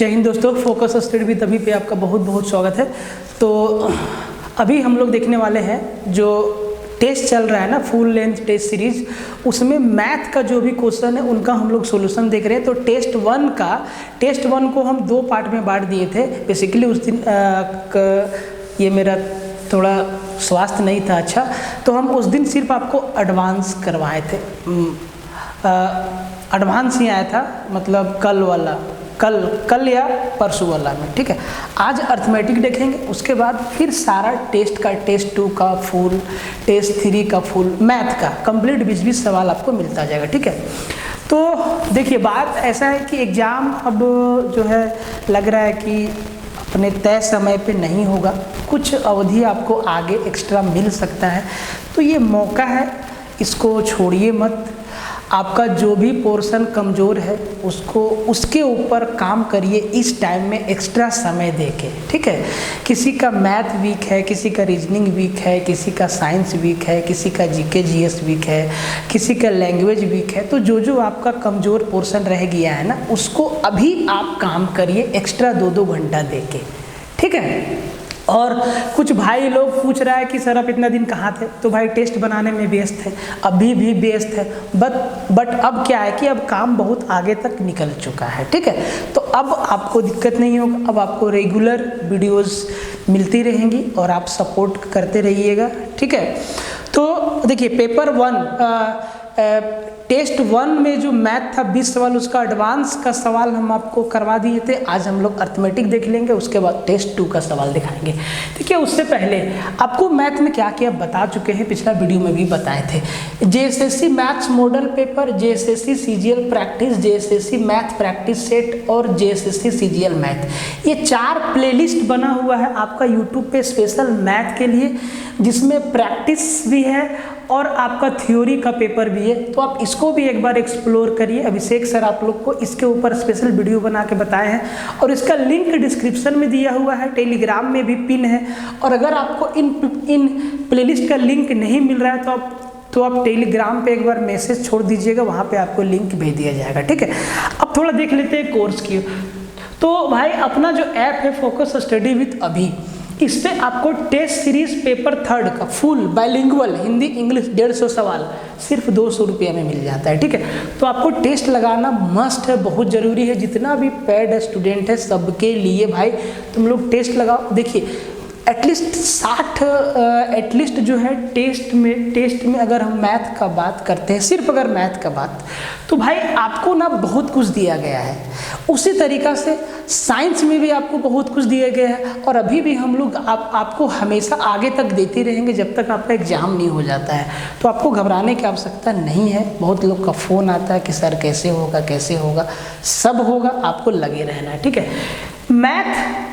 जय हिंद दोस्तों, focus study with अभी पे आपका बहुत बहुत स्वागत है। तो अभी हम लोग देखने वाले हैं जो टेस्ट चल रहा है ना, फुल लेंथ टेस्ट सीरीज, उसमें मैथ का जो भी क्वेश्चन है उनका हम लोग सॉल्यूशन देख रहे हैं। तो टेस्ट वन को हम दो पार्ट में बांट दिए थे। बेसिकली उस दिन ये मेरा थोड़ा स्वास्थ्य नहीं था अच्छा, तो हम उस दिन सिर्फ आपको एडवांस करवाए थे। एडवांस ही आया था, मतलब कल या परसों वाला में, ठीक है। आज अर्थमेटिक देखेंगे, उसके बाद फिर सारा टेस्ट का, टेस्ट 2 का फुल, टेस्ट 3 का फुल, मैथ का कंप्लीट 20-20 सवाल आपको मिलता जाएगा, ठीक है। तो देखिए, बात ऐसा है कि एग्ज़ाम अब जो है लग रहा है कि अपने तय समय पे नहीं होगा, कुछ अवधि आपको आगे एक्स्ट्रा मिल सकता है। तो ये मौका है, इसको छोड़िए मत। आपका जो भी पोर्शन कमज़ोर है उसके ऊपर काम करिए इस टाइम में एक्स्ट्रा समय देके, ठीक है। किसी का मैथ वीक है, किसी का रीजनिंग वीक है, किसी का साइंस वीक है, किसी का जीके जीएस वीक है, किसी का लैंग्वेज वीक है। तो जो आपका कमज़ोर पोर्शन रह गया है ना, उसको अभी आप काम करिए एक्स्ट्रा 2-2 घंटा देके, ठीक है। और कुछ भाई लोग पूछ रहा है कि सर आप इतना दिन कहाँ थे, तो भाई टेस्ट बनाने में व्यस्त है, अभी भी व्यस्त है। बट अब क्या है कि अब काम बहुत आगे तक निकल चुका है, ठीक है। तो अब आपको दिक्कत नहीं होगा, अब आपको रेगुलर वीडियोस मिलती रहेंगी और आप सपोर्ट करते रहिएगा, ठीक है। तो देखिए, पेपर 1 टेस्ट 1 में जो मैथ था 20 सवाल, उसका एडवांस का सवाल हम आपको करवा दिए थे। आज हम लोग अर्थमेटिक देख लेंगे, उसके बाद टेस्ट 2 का सवाल दिखाएंगे। देखिए, उससे पहले आपको मैथ में क्या क्या बता चुके हैं, पिछला वीडियो में भी बताए थे। JSSC maths model paper, JSSC CGL practice, JSSC math practice set और जेएसएससी सीजीएल मैथ, ये 4 प्लेलिस्ट बना हुआ है आपका यूट्यूब पे स्पेशल मैथ के लिए, जिसमें प्रैक्टिस भी है और आपका थ्योरी का पेपर भी है। तो आप इसको भी एक बार एक्सप्लोर करिए। अभिषेक सर आप लोग को इसके ऊपर स्पेशल वीडियो बना के बताए हैं और इसका लिंक डिस्क्रिप्शन में दिया हुआ है, टेलीग्राम में भी पिन है। और अगर आपको इन प्लेलिस्ट का लिंक नहीं मिल रहा है तो आप टेलीग्राम पे एक बार मैसेज छोड़ दीजिएगा, वहाँ पे आपको लिंक भेज दिया जाएगा, ठीक है। अब थोड़ा देख लेते हैं कोर्स की। तो भाई, अपना जो ऐप है फोकस स्टडी विद अभी, इस पे आपको टेस्ट सीरीज पेपर 3 का फुल बाइलिंगुअल हिंदी इंग्लिश 150 सवाल सिर्फ 200 रुपये में मिल जाता है, ठीक है। तो आपको टेस्ट लगाना मस्ट है, बहुत ज़रूरी है। जितना भी पेड स्टूडेंट है सबके लिए भाई तुम लोग टेस्ट लगाओ। देखिए, एटलीस्ट जो है टेस्ट में अगर हम मैथ का बात करते हैं, सिर्फ अगर मैथ का बात, तो भाई आपको ना बहुत कुछ दिया गया है। उसी तरीक़ा से साइंस में भी आपको बहुत कुछ दिया गया है और अभी भी हम लोग आपको हमेशा आगे तक देते रहेंगे जब तक आपका एग्ज़ाम नहीं हो जाता है। तो आपको घबराने की आवश्यकता नहीं है। बहुत लोग का फ़ोन आता है कि सर कैसे होगा, सब होगा, आपको लगे रहना है, ठीक है। मैथ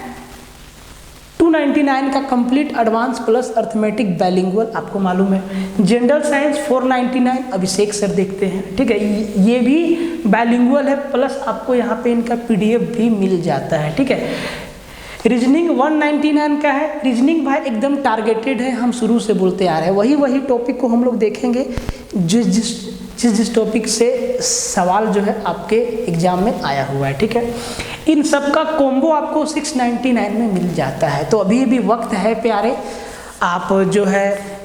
299 का complete advance plus arithmetic bilingual आपको मालूम है। जनरल साइंस 499 अभिषेक सर देखते हैं, ठीक है। ये भी बाइलिंगुअल है, प्लस आपको यहाँ पे इनका पीडीएफ भी मिल जाता है, ठीक है। रीजनिंग 199 का है। रीजनिंग भाई एकदम टारगेटेड है, हम शुरू से बोलते आ रहे हैं, वही टॉपिक को हम लोग देखेंगे जिस टॉपिक से सवाल जो है आपके एग्जाम में आया हुआ है, ठीक है। इन सब का कॉम्बो आपको 699 में मिल जाता है। तो अभी भी वक्त है प्यारे, आप जो है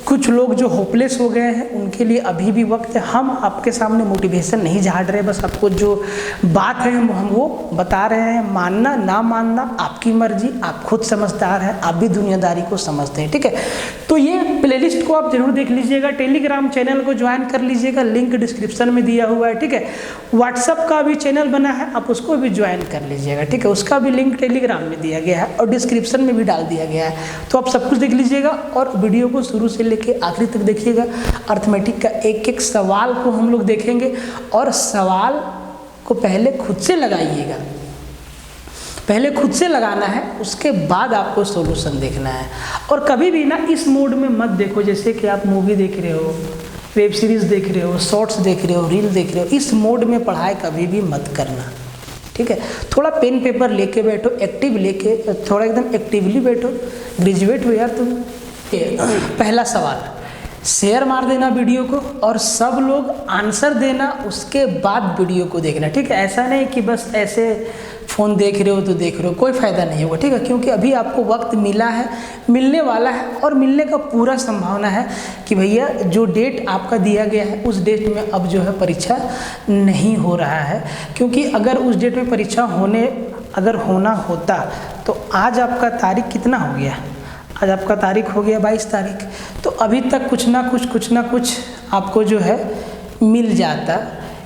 कुछ लोग जो होपलेस हो गए हैं उनके लिए अभी भी वक्त है। हम आपके सामने मोटिवेशन नहीं झाड़ रहे, बस आपको जो बात है हम वो बता रहे हैं। मानना ना मानना आपकी मर्जी, आप खुद समझदार हैं, आप भी दुनियादारी को समझते हैं, ठीक है। तो ये प्लेलिस्ट को आप जरूर देख लीजिएगा, टेलीग्राम चैनल को ज्वाइन कर लीजिएगा, लिंक डिस्क्रिप्शन में दिया हुआ है, ठीक है। व्हाट्सअप का भी चैनल बना है, आप उसको भी ज्वाइन कर लीजिएगा, ठीक है। उसका भी लिंक टेलीग्राम में दिया गया है और डिस्क्रिप्शन में भी डाल दिया गया है। तो आप सब कुछ देख लीजिएगा और वीडियो को शुरू से लेके आखिरी तक देखिएगा। अर्थमेटिक का एक सवाल को हम लोग देखेंगे और सवाल को पहले खुद से लगाइएगा, पहले खुद से लगाना है, उसके बाद आपको सॉल्यूशन देखना है। और कभी भी ना इस मोड में मत देखो जैसे कि आप मूवी देख रहे हो, वेब सीरीज़ देख रहे हो, शॉर्ट्स देख रहे हो, रील देख रहे हो। इस मोड में पढ़ाई कभी भी मत करना, ठीक है। थोड़ा पेन पेपर लेके बैठो, एक्टिव लेके, थोड़ा एकदम एक्टिवली बैठो। ग्रेजुएट हो यार तुम। पहला सवाल, शेयर मार देना वीडियो को और सब लोग आंसर देना, उसके बाद वीडियो को देखना, ठीक है। ऐसा नहीं कि बस ऐसे फ़ोन देख रहे हो तो देख रहे हो, कोई फ़ायदा नहीं होगा, ठीक है। क्योंकि अभी आपको वक्त मिला है, मिलने वाला है और मिलने का पूरा संभावना है कि भैया जो डेट आपका दिया गया है उस डेट में अब जो है परीक्षा नहीं हो रहा है। क्योंकि अगर उस डेट में परीक्षा होना होता तो आज आपका तारीख कितना हो गया, आज आपका तारीख हो गया 22 तारीख, तो अभी तक कुछ ना कुछ आपको जो है मिल जाता,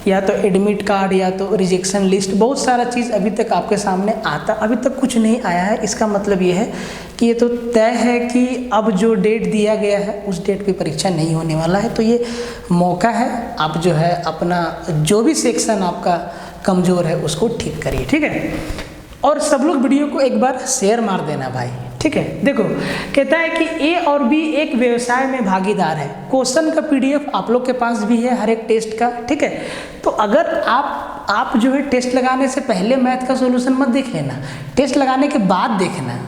या तो एडमिट कार्ड या तो रिजेक्शन लिस्ट, बहुत सारा चीज़ अभी तक आपके सामने आता। अभी तक कुछ नहीं आया है, इसका मतलब ये है कि ये तो तय है कि अब जो डेट दिया गया है उस डेट पे परीक्षा नहीं होने वाला है। तो ये मौका है, आप जो है अपना जो भी सेक्शन आपका कमज़ोर है उसको ठीक करिए, ठीक है। और सब लोग वीडियो को एक बार शेयर मार देना भाई, ठीक है। देखो कहता है कि ए और बी एक व्यवसाय में भागीदार है। क्वेश्चन का पीडीएफ आप लोग के पास भी है हर एक टेस्ट का, ठीक है। तो अगर आप जो है टेस्ट लगाने से पहले मैथ का सॉल्यूशन मत देख लेना, टेस्ट लगाने के बाद देखना,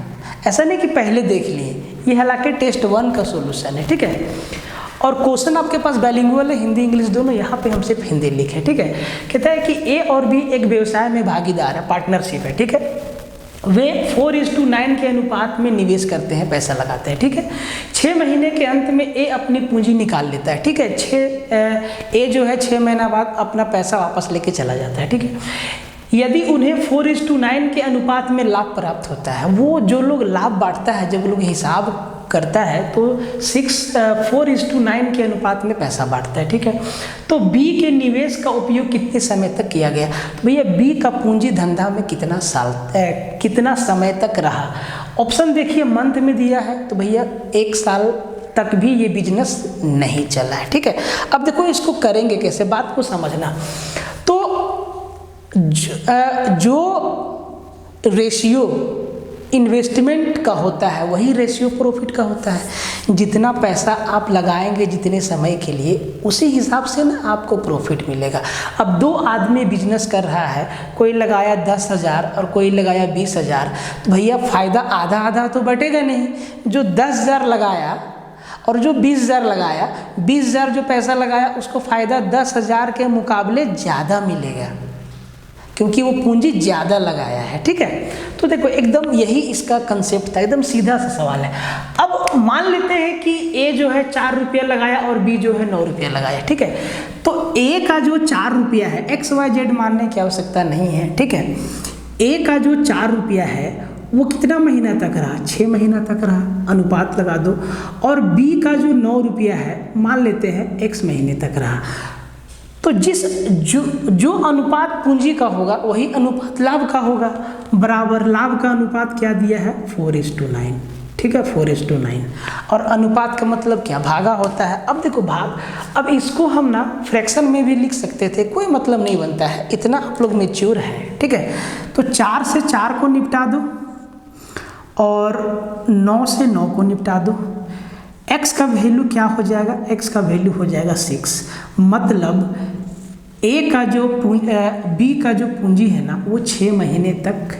ऐसा नहीं कि पहले देख लिए। ये हालांकि टेस्ट 1 का सॉल्यूशन है, ठीक है। और क्वेश्चन आपके पास बाइलिंगुअल है, हिंदी इंग्लिश दोनों, यहाँ पे हम सिर्फ हिंदी लिखे, ठीक है। कहता है कि ए और बी एक व्यवसाय में भागीदार है, पार्टनरशिप है, ठीक है। वे 4:9 के अनुपात में निवेश करते हैं, पैसा लगाते हैं, ठीक है। 6 महीने के अंत में ए अपनी पूंजी निकाल लेता है, ठीक है। ए जो है 6 महीना बाद अपना पैसा वापस लेके चला जाता है, ठीक है। यदि उन्हें 4:9 के अनुपात में लाभ प्राप्त होता है, वो जो लोग लाभ बांटता है, जब लोग हिसाब करता है तो 4:9 के अनुपात में पैसा बांटता है, ठीक है। तो बी के निवेश का उपयोग कितने समय तक किया गया, तो भैया बी का पूंजी धंधा में कितना समय तक रहा। ऑप्शन देखिए मंथ में दिया है, तो भैया 1 साल तक भी ये बिजनेस नहीं चला है, ठीक है। अब देखो इसको करेंगे कैसे, बात को समझना। तो जो रेशियो इन्वेस्टमेंट का होता है वही रेशियो प्रॉफिट का होता है। जितना पैसा आप लगाएंगे जितने समय के लिए, उसी हिसाब से ना आपको प्रॉफिट मिलेगा। अब 2 आदमी बिजनेस कर रहा है, कोई लगाया 10,000 और कोई लगाया 20,000, तो भैया फ़ायदा आधा आधा तो बटेगा नहीं। जो 10,000 लगाया और जो 20,000 लगाया, 20,000 जो पैसा लगाया उसको फ़ायदा 10,000 के मुकाबले ज़्यादा मिलेगा, क्योंकि वो पूंजी ज़्यादा लगाया है, ठीक है। तो देखो एकदम यही इसका कंसेप्ट था, एकदम सीधा सा सवाल है। अब मान लेते हैं कि ए जो है 4 रुपया लगाया और बी जो है 9 रुपया लगाया, ठीक है। तो ए का जो 4 रुपया है, XYZ मानने की आवश्यकता नहीं है, ठीक है। ए का जो 4 रुपया है वो कितना महीना तक रहा, 6 महीना तक रहा, अनुपात लगा दो। और बी का जो 9 रुपया है मान लेते हैं X महीने तक रहा। तो जो अनुपात पूंजी का होगा वही अनुपात लाभ का होगा, बराबर लाभ का अनुपात क्या दिया है 4:9, ठीक है, 4:9। और अनुपात का मतलब क्या, भागा होता है। अब देखो भाग, अब इसको हम ना फ्रैक्शन में भी लिख सकते थे, कोई मतलब नहीं बनता है, इतना आप लोग मेच्योर है, ठीक है। तो 4 से 4 को निपटा दो और 9 से 9 को निपटा दो। x का वैल्यू क्या हो जाएगा, x का वैल्यू हो जाएगा 6। मतलब ए का जो बी का जो पूंजी है ना वो 6 महीने तक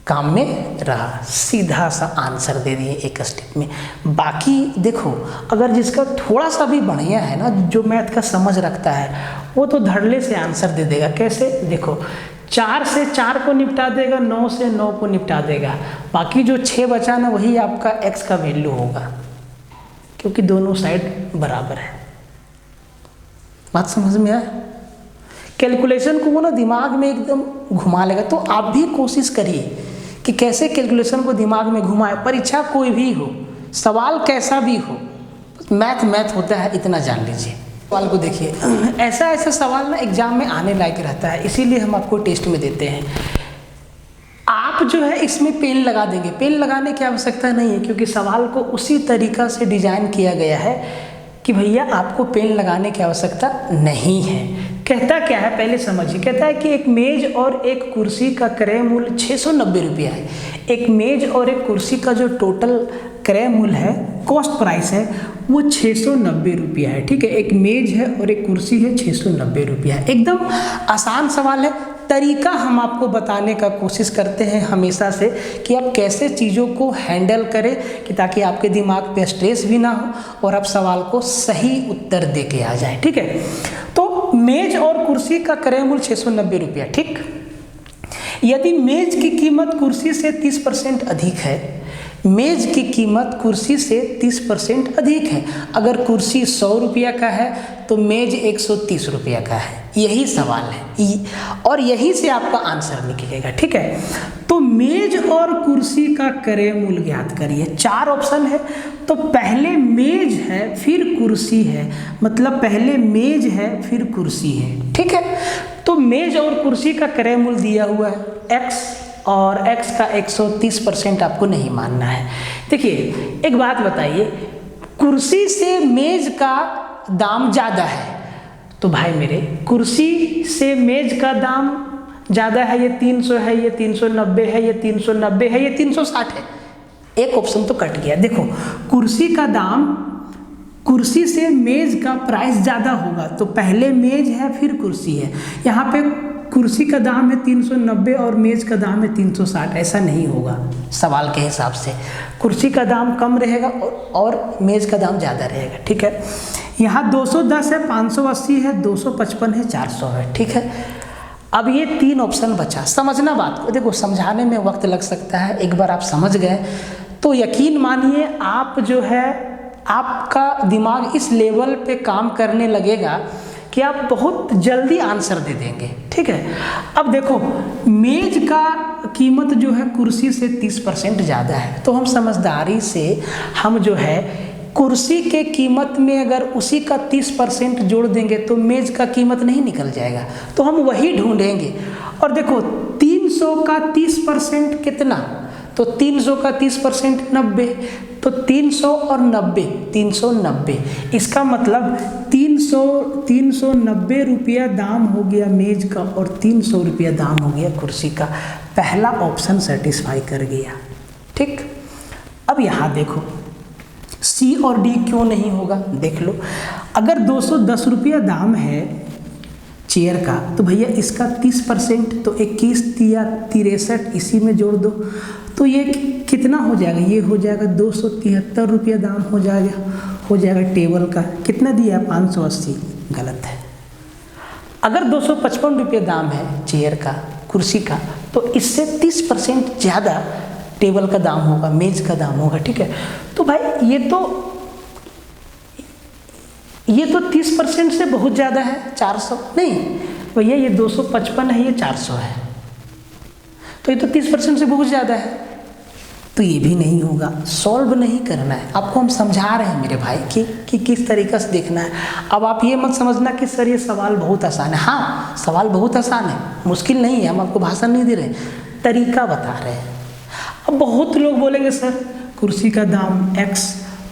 काम में रहा। सीधा सा आंसर दे दिए एक स्टेप में। बाकी देखो अगर जिसका थोड़ा सा भी बढ़िया है ना, जो मैथ का समझ रखता है, वो तो धड़ल्ले से आंसर दे देगा। कैसे, देखो 4 से 4 को निपटा देगा, 9 से 9 को निपटा देगा, बाकी जो 6 बचा ना वही आपका x का वैल्यू होगा, क्योंकि दोनों साइड बराबर है। बात समझ में आया? कैलकुलेशन को वो ना दिमाग में एकदम घुमा लेगा। तो आप भी कोशिश करिए कि कैसे कैलकुलेशन को दिमाग में घुमाए। परीक्षा कोई भी हो, सवाल कैसा भी हो, मैथ होता है, इतना जान लीजिए। सवाल को देखिए, ऐसा सवाल ना एग्जाम में आने लायक रहता है, इसीलिए हम आपको टेस्ट में देते हैं। आप जो है इसमें पेन लगा देंगे, पेन लगाने की आवश्यकता नहीं है, क्योंकि सवाल को उसी तरीका से डिजाइन किया गया है कि भैया आपको पेन लगाने की आवश्यकता नहीं है। कहता क्या है पहले समझिए। कहता है कि एक मेज और एक कुर्सी का क्रय मूल्य 690 रुपया है। एक मेज और एक कुर्सी का जो टोटल क्रय मूल्य है, कॉस्ट प्राइस है, वो 690 रुपया है, ठीक है। एक मेज है और एक कुर्सी है, 690 रुपया है। एकदम आसान सवाल है। तरीका हम आपको बताने का कोशिश करते हैं हमेशा से कि आप कैसे चीज़ों को हैंडल करें, कि ताकि आपके दिमाग पे स्ट्रेस भी ना हो और आप सवाल को सही उत्तर दे के आ जाए, ठीक है। तो मेज और कुर्सी का क्रय मूल्य 690 रुपया, ठीक। यदि मेज की कीमत कुर्सी से 30% अधिक है, मेज की कीमत कुर्सी से 30% अधिक है। अगर कुर्सी 100 रुपया का है तो मेज 130 रुपया का है। यही सवाल है और यही से आपका आंसर निकलेगा। ठीक है, तो मेज और कुर्सी का क्रय मूल्य ज्ञात करिए। 4 ऑप्शन है, तो पहले मेज है फिर कुर्सी है, मतलब पहले मेज है फिर कुर्सी है। ठीक है, तो मेज और कुर्सी का क्रय मूल्य दिया हुआ है x, और x का 130% आपको नहीं मानना है। देखिए एक बात बताइए, कुर्सी से मेज का दाम ज़्यादा है, तो भाई मेरे कुर्सी से मेज का दाम ज़्यादा है, ये 300 है, ये 390 है, ये 390 है, ये 360 है। एक ऑप्शन तो कट गया। देखो कुर्सी का दाम, कुर्सी से मेज का प्राइस ज़्यादा होगा, तो पहले मेज है फिर कुर्सी है। यहाँ पे कुर्सी का दाम है 390 और मेज का दाम है 360, ऐसा नहीं होगा सवाल के हिसाब से। कुर्सी का दाम कम रहेगा और मेज का दाम ज़्यादा रहेगा। ठीक है, यहाँ 210 है, 580 है, 255 है, 400 है। ठीक है, अब ये 3 ऑप्शन बचा। समझना बात को, देखो समझाने में वक्त लग सकता है, एक बार आप समझ गए तो यकीन मानिए आप जो है, आपका दिमाग इस लेवल पे काम करने लगेगा कि आप बहुत जल्दी आंसर दे देंगे। ठीक है, अब देखो मेज का कीमत जो है कुर्सी से 30% ज़्यादा है, तो हम समझदारी से हम जो है कुर्सी के कीमत में अगर उसी का 30% जोड़ देंगे तो मेज का कीमत नहीं निकल जाएगा, तो हम वही ढूंढेंगे। और देखो 300 का 30% कितना, तो 300 का 30% 90, तो 300 और 90 390, इसका मतलब 390 रुपया दाम हो गया मेज का और 300 रुपया दाम हो गया कुर्सी का। पहला ऑप्शन सेटिस्फाई कर गया। ठीक, अब यहाँ देखो सी और डी क्यों नहीं होगा, देख लो। अगर 210 रुपया दाम है चेयर का, तो भैया इसका 30%, तो 21 या 63 इसी में जोड़ दो, तो ये कितना हो जाएगा, ये हो जाएगा 273 रुपया दाम हो जाएगा टेबल का। कितना दिया, 580, गलत है। अगर 255 रुपया दाम है चेयर का, कुर्सी का, तो इससे 30% ज़्यादा टेबल का दाम होगा, मेज का दाम होगा। ठीक है, तो भाई ये तो 30% से बहुत ज़्यादा है, 400 नहीं भैया, ये 255 है, ये 400 है, तो ये तो 30% से बहुत ज़्यादा है, तो ये भी नहीं होगा। सॉल्व नहीं करना है आपको, हम समझा रहे हैं मेरे भाई कि किस तरीक़े से देखना है। अब आप ये मत समझना कि सर ये सवाल बहुत आसान है। हाँ, सवाल बहुत आसान है, मुश्किल नहीं है, हम आपको भाषण नहीं दे रहे, तरीका बता रहे हैं। अब बहुत लोग बोलेंगे सर कुर्सी का दाम x,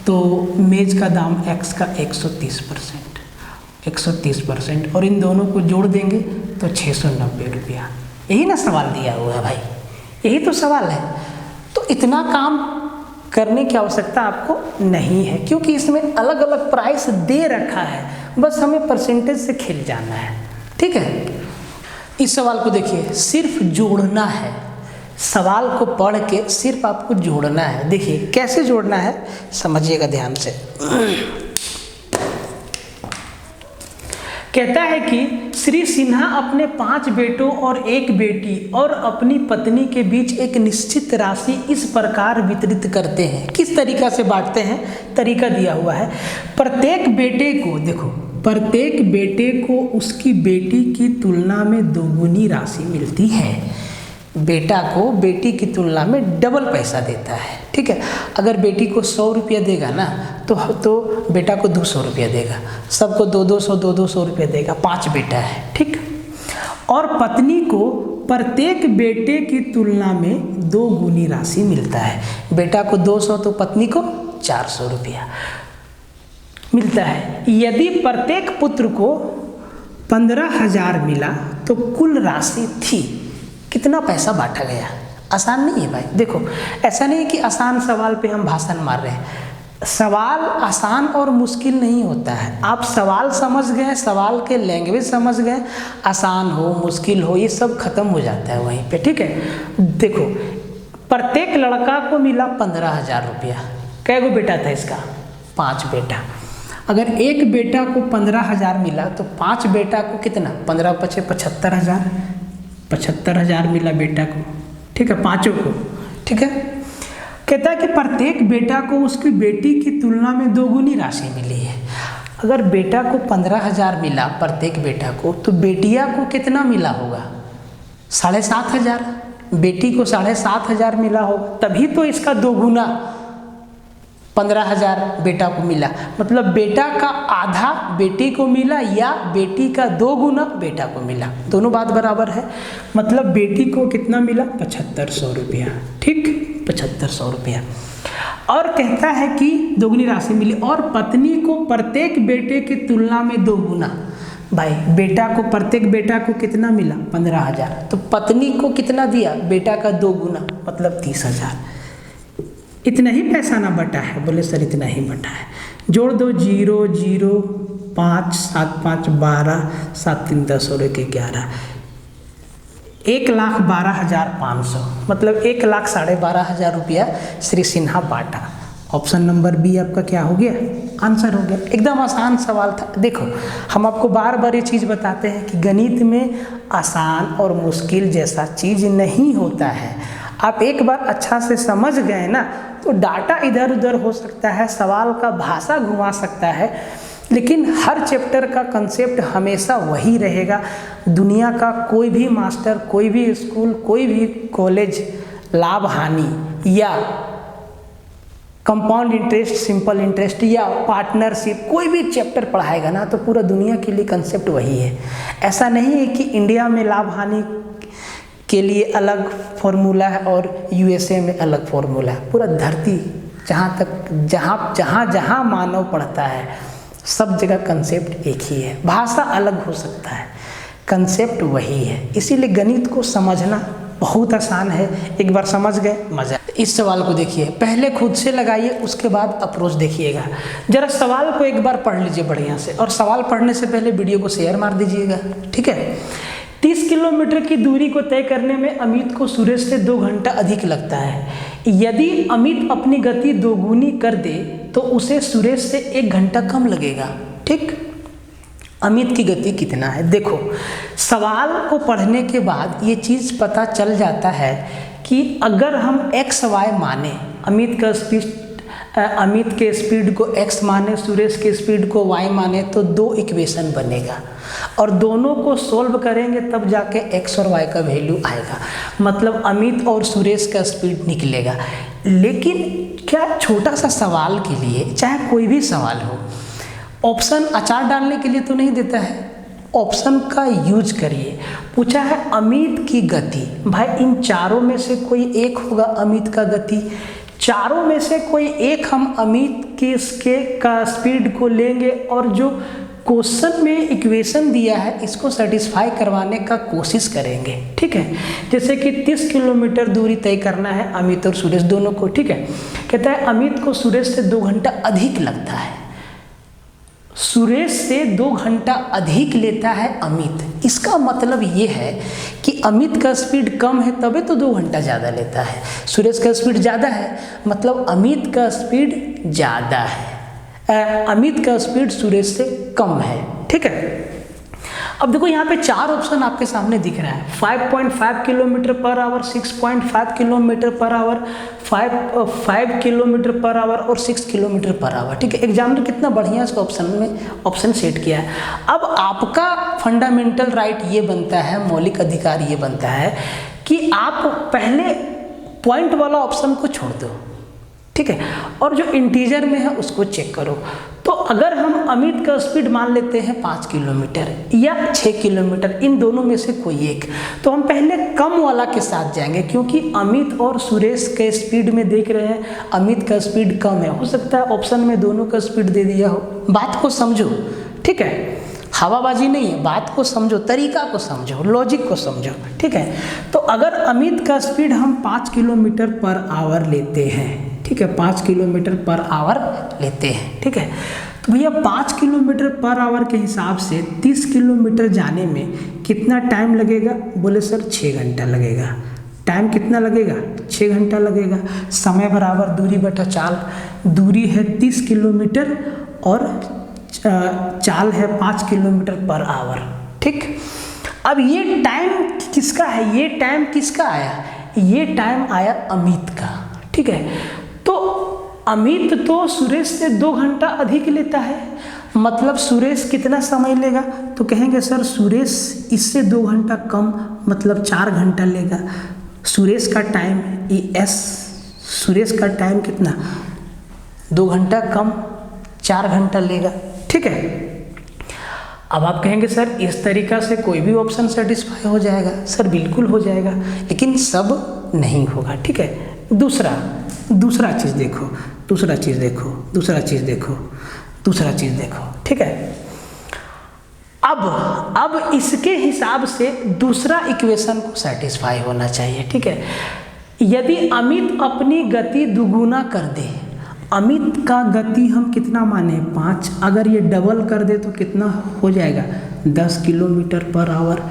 तो मेज का दाम x का 130%, और इन दोनों को जोड़ देंगे तो 690 रुपया। यही ना सवाल दिया हुआ है भाई, यही तो सवाल है। तो इतना काम करने की आवश्यकता आपको नहीं है, क्योंकि इसमें अलग अलग प्राइस दे रखा है, बस हमें परसेंटेज से खेल जाना है। ठीक है, इस सवाल को देखिए, सिर्फ जोड़ना है, सवाल को पढ़ के सिर्फ आपको जोड़ना है। देखिए कैसे जोड़ना है, समझिएगा ध्यान से। कहता है कि श्री सिन्हा अपने 5 बेटों और 1 बेटी और अपनी पत्नी के बीच एक निश्चित राशि इस प्रकार वितरित करते हैं। किस तरीका से बांटते हैं, तरीका दिया हुआ है। प्रत्येक बेटे को, देखो प्रत्येक बेटे को उसकी बेटी की तुलना में दोगुनी राशि मिलती है। बेटा को बेटी की तुलना में डबल पैसा देता है। ठीक है, अगर बेटी को 100 रुपया देगा ना, तो बेटा को 200 रुपया देगा, सबको 200 रुपया देगा, 5 बेटा है। ठीक, और पत्नी को प्रत्येक बेटे की तुलना में 2 गुनी राशि मिलता है। बेटा को 200 तो पत्नी को 400 रुपया मिलता है। यदि प्रत्येक पुत्र को 15,000 मिला तो कुल राशि थी। कितना पैसा बांटा गया, आसान नहीं है भाई। देखो ऐसा नहीं कि आसान सवाल पे हम भाषण मार रहे हैं, सवाल आसान और मुश्किल नहीं होता है। आप सवाल समझ गए, सवाल के लैंग्वेज समझ गए, आसान हो मुश्किल हो ये सब खत्म हो जाता है वहीं पे। ठीक है, देखो प्रत्येक लड़का को मिला 15,000 रुपया। कै गो बेटा था इसका, 5 बेटा। अगर एक बेटा को 15,000 मिला तो 5 बेटा को कितना, 15 × 5 = 75,000। 75,000 मिला बेटा को, ठीक है, पांचों को, ठीक है। कहता है कि प्रत्येक बेटा को उसकी बेटी की तुलना में दोगुनी राशि मिली है। अगर बेटा को 15,000 मिला प्रत्येक बेटा को, तो बेटिया को कितना मिला होगा? 7,500। बेटी को 7,500 मिला होगा, तभी तो इसका दोगुना 15,000 बेटा को मिला। मतलब बेटा का आधा बेटी को मिला या बेटी का 2 गुना बेटा को मिला, दोनों बात बराबर है। मतलब बेटी को कितना मिला? 7500 रुपया, ठीक, 7500 रुपया। और कहता है कि दोगुनी राशि मिली, और पत्नी को प्रत्येक बेटे की तुलना में 2 गुना। भाई बेटा को, प्रत्येक बेटा को कितना मिला? 15,000, तो पत्नी को कितना दिया? बेटा का 2 गुना, मतलब 30,000। इतना ही पैसा ना बटा है? बोले सर इतना ही बटा है। जोड़ दो, 0 0 5 7 5 12 7 3 10 और 1 11, 1,12,500, मतलब 1,12,500 रुपया श्री सिन्हा बांटा। ऑप्शन नंबर बी आपका क्या हो गया? आंसर हो गया। एकदम आसान सवाल था। देखो हम आपको बार बार ये चीज़ बताते हैं कि गणित में आसान और मुश्किल जैसा चीज़ नहीं होता है। आप एक बार अच्छा से समझ गए ना, तो डाटा इधर उधर हो सकता है, सवाल का भाषा घुमा सकता है, लेकिन हर चैप्टर का कंसेप्ट हमेशा वही रहेगा। दुनिया का कोई भी मास्टर, कोई भी स्कूल, कोई भी कॉलेज लाभ हानि या कंपाउंड इंटरेस्ट, सिंपल इंटरेस्ट या पार्टनरशिप कोई भी चैप्टर पढ़ाएगा ना, तो पूरा दुनिया के लिए कंसेप्ट वही है। ऐसा नहीं है कि इंडिया में लाभ हानि के लिए अलग फॉर्मूला है और यूएसए में अलग फॉर्मूला है। पूरा धरती जहाँ मानव पढ़ता है, सब जगह कंसेप्ट एक ही है। भाषा अलग हो सकता है, कंसेप्ट वही है। इसीलिए गणित को समझना बहुत आसान है। एक बार समझ गए, मजा। इस सवाल को देखिए, पहले खुद से लगाइए, उसके बाद अप्रोच देखिएगा। जरा सवाल को एक बार पढ़ लीजिए बढ़िया से, और सवाल पढ़ने से पहले वीडियो को शेयर मार दीजिएगा, ठीक है। 30 किलोमीटर की दूरी को तय करने में अमित को सुरेश से 2 घंटा अधिक लगता है। यदि अमित अपनी गति दोगुनी कर दे तो उसे सुरेश से 1 घंटा कम लगेगा, ठीक। अमित की गति कितना है? देखो सवाल को पढ़ने के बाद ये चीज़ पता चल जाता है कि अगर हम एक्स वाई माने, अमित के स्पीड को x माने, सुरेश के स्पीड को y माने, तो 2 इक्वेशन बनेगा और दोनों को सोल्व करेंगे तब जाके x और y का वैल्यू आएगा। मतलब अमित और सुरेश का स्पीड निकलेगा। लेकिन क्या छोटा सा सवाल के लिए, चाहे कोई भी सवाल हो, ऑप्शन अचार डालने के लिए तो नहीं देता है, ऑप्शन का यूज करिए। पूछा है अमित की गति, भाई इन चारों में से कोई एक होगा अमित का गति, चारों में से कोई एक हम अमित के इसके का स्पीड को लेंगे और जो क्वेश्चन में इक्वेशन दिया है इसको सेटिस्फाई करवाने का कोशिश करेंगे, ठीक है। जैसे कि 30 किलोमीटर दूरी तय करना है अमित और सुरेश दोनों को, ठीक है। कहता है अमित को सुरेश से 2 घंटा अधिक लगता है, सुरेश से 2 घंटा अधिक लेता है अमित। इसका मतलब ये है कि अमित का स्पीड कम है तभी तो 2 घंटा ज़्यादा लेता है, सुरेश का स्पीड ज़्यादा है मतलब अमित का स्पीड ज़्यादा है, अमित का स्पीड सुरेश से कम है, ठीक है। अब देखो यहाँ पे 4 ऑप्शन आपके सामने दिख रहा है, 5.5 kilometre per our, 6.5 kilometre per our, 5 kilometre per our और 6 किलोमीटर पर आवर, ठीक है। एग्जामिनर कितना बढ़िया इसका ऑप्शन सेट किया है। अब आपका फंडामेंटल राइट ये बनता है, मौलिक अधिकार ये बनता है कि आप पहले पॉइंट वाला ऑप्शन को छोड़ दो, ठीक है, और जो इंटीजर में है उसको चेक करो। तो अगर हम अमित का स्पीड मान लेते हैं 5 किलोमीटर या 6 किलोमीटर, इन दोनों में से कोई एक, तो हम पहले कम वाला के साथ जाएंगे क्योंकि अमित और सुरेश के स्पीड में देख रहे हैं अमित का स्पीड कम है। हो सकता है ऑप्शन में दोनों का स्पीड दे दिया हो। बात को समझो, ठीक है, हवाबाजी नहीं है, बात को समझो, तरीका को समझो, लॉजिक को समझो, ठीक है। तो अगर अमित का स्पीड हम 5 किलोमीटर पर आवर लेते हैं, ठीक है, 5 किलोमीटर पर आवर लेते हैं, ठीक है, तो भैया 5 किलोमीटर पर आवर के हिसाब से 30 किलोमीटर जाने में कितना टाइम लगेगा? बोले सर 6 घंटा लगेगा। टाइम कितना लगेगा? 6 घंटा लगेगा। समय बराबर दूरी बटा चाल, दूरी है 30 किलोमीटर और चाल है 5 किलोमीटर पर आवर, ठीक। अब ये टाइम किसका है ये टाइम, किसका आया, ये टाइम आया अमित का, ठीक है। तो अमित तो सुरेश से 2 घंटा अधिक लेता है, मतलब सुरेश कितना समय लेगा, तो कहेंगे सर सुरेश इससे 2 घंटा कम, मतलब 4 घंटा लेगा। सुरेश का टाइम ES, सुरेश का टाइम कितना, 2 घंटा कम 4 घंटा लेगा, ठीक है। अब आप कहेंगे सर इस तरीका से कोई भी ऑप्शन सेटिस्फाई हो जाएगा, सर बिल्कुल हो जाएगा, लेकिन सब नहीं होगा, ठीक है। दूसरा चीज़ देखो, दूसरा चीज़ देखो, ठीक है। अब इसके हिसाब से दूसरा इक्वेशन को सेटिस्फाई होना चाहिए, ठीक है। यदि अमित अपनी गति दुगुना कर दे, अमित का गति हम कितना माने 5, अगर ये डबल कर दे तो कितना हो जाएगा 10 किलोमीटर पर आवर।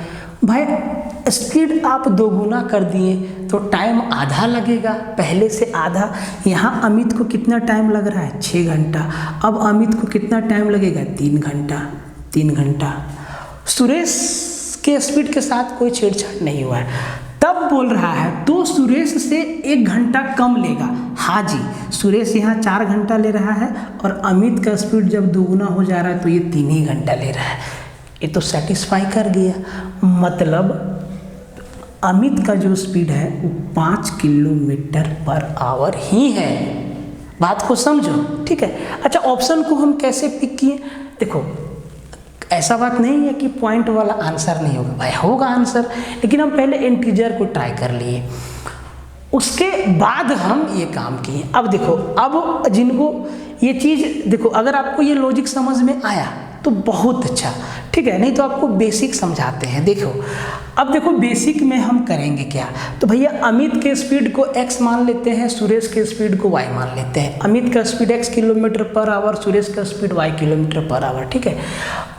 भाई स्पीड आप दोगुना कर दिए तो टाइम आधा लगेगा, पहले से आधा। यहाँ अमित को कितना टाइम लग रहा है 6 घंटा, अब अमित को कितना टाइम लगेगा 3 घंटा। सुरेश के स्पीड के साथ कोई छेड़छाड़ नहीं हुआ है, तब बोल रहा है तो सुरेश से 1 घंटा कम लेगा। हाँ जी, सुरेश यहाँ 4 घंटा ले रहा है और अमित का स्पीड जब दोगुना हो जा रहा है तो ये 3 ही घंटा ले रहा है। ये तो सेटिस्फाई कर गया, मतलब अमित का जो स्पीड है वो 5 किलोमीटर पर आवर ही है। बात को समझो, ठीक है। अच्छा, ऑप्शन को हम कैसे पिक किए, देखो ऐसा बात नहीं है कि पॉइंट वाला आंसर नहीं होगा, भाई होगा आंसर, लेकिन हम पहले इंटीजर को ट्राई कर लिए, उसके बाद हम ये काम किए। अब देखो, अब जिनको ये चीज़ देखो, अगर आपको ये लॉजिक समझ में आया तो बहुत अच्छा, ठीक है, नहीं तो आपको बेसिक समझाते हैं। देखो अब देखो बेसिक में हम करेंगे क्या, तो भैया अमित के स्पीड को x मान लेते हैं, सुरेश के स्पीड को y मान लेते हैं। अमित का speed x kilometre per hour, Suresh का speed y kilometre per hour, ठीक है।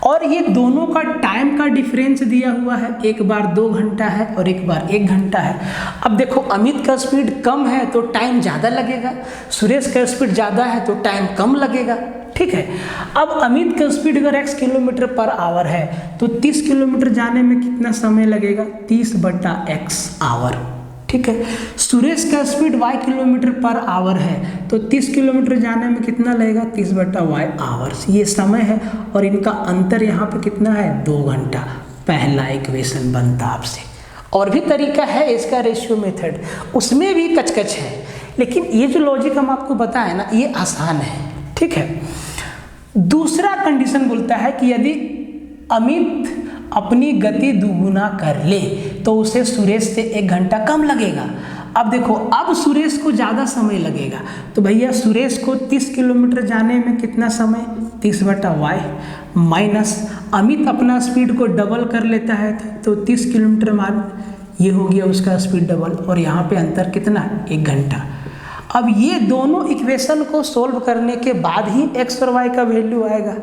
और ये दोनों का टाइम का डिफरेंस दिया हुआ है, एक बार 2 घंटा है और एक बार 1 घंटा है। अब देखो अमित का स्पीड कम है तो टाइम ज़्यादा लगेगा, सुरेश का स्पीड ज़्यादा है तो टाइम कम लगेगा, ठीक है। अब अमित का स्पीड अगर x किलोमीटर पर आवर है तो 30 किलोमीटर जाने में कितना समय लगेगा, 30/x आवर, ठीक है। सुरेश का speed y kilometre per our है तो 30 किलोमीटर जाने में कितना लगेगा, 30/y आवर्स, ये समय है। और इनका अंतर यहाँ पे कितना है, 2 घंटा। पहला इक्वेशन बनता आपसे। और भी तरीका है इसका, रेशियो मेथड, उसमें भी कचकच है, लेकिन ये जो लॉजिक हम आपको बताए ना ये आसान है, ठीक है। दूसरा कंडीशन बोलता है कि यदि अमित अपनी गति दुगुना कर ले तो उसे सुरेश से 1 घंटा कम लगेगा। अब देखो, अब सुरेश को ज़्यादा समय लगेगा, तो भैया सुरेश को 30 किलोमीटर जाने में कितना समय, 30/y माइनस अमित अपना स्पीड को डबल कर लेता है तो 30 किलोमीटर मान, ये हो गया उसका स्पीड डबल, और यहाँ पे अंतर कितना, 1 घंटा। अब ये दोनों इक्वेशन को सोल्व करने के बाद ही x और y का वैल्यू आएगा,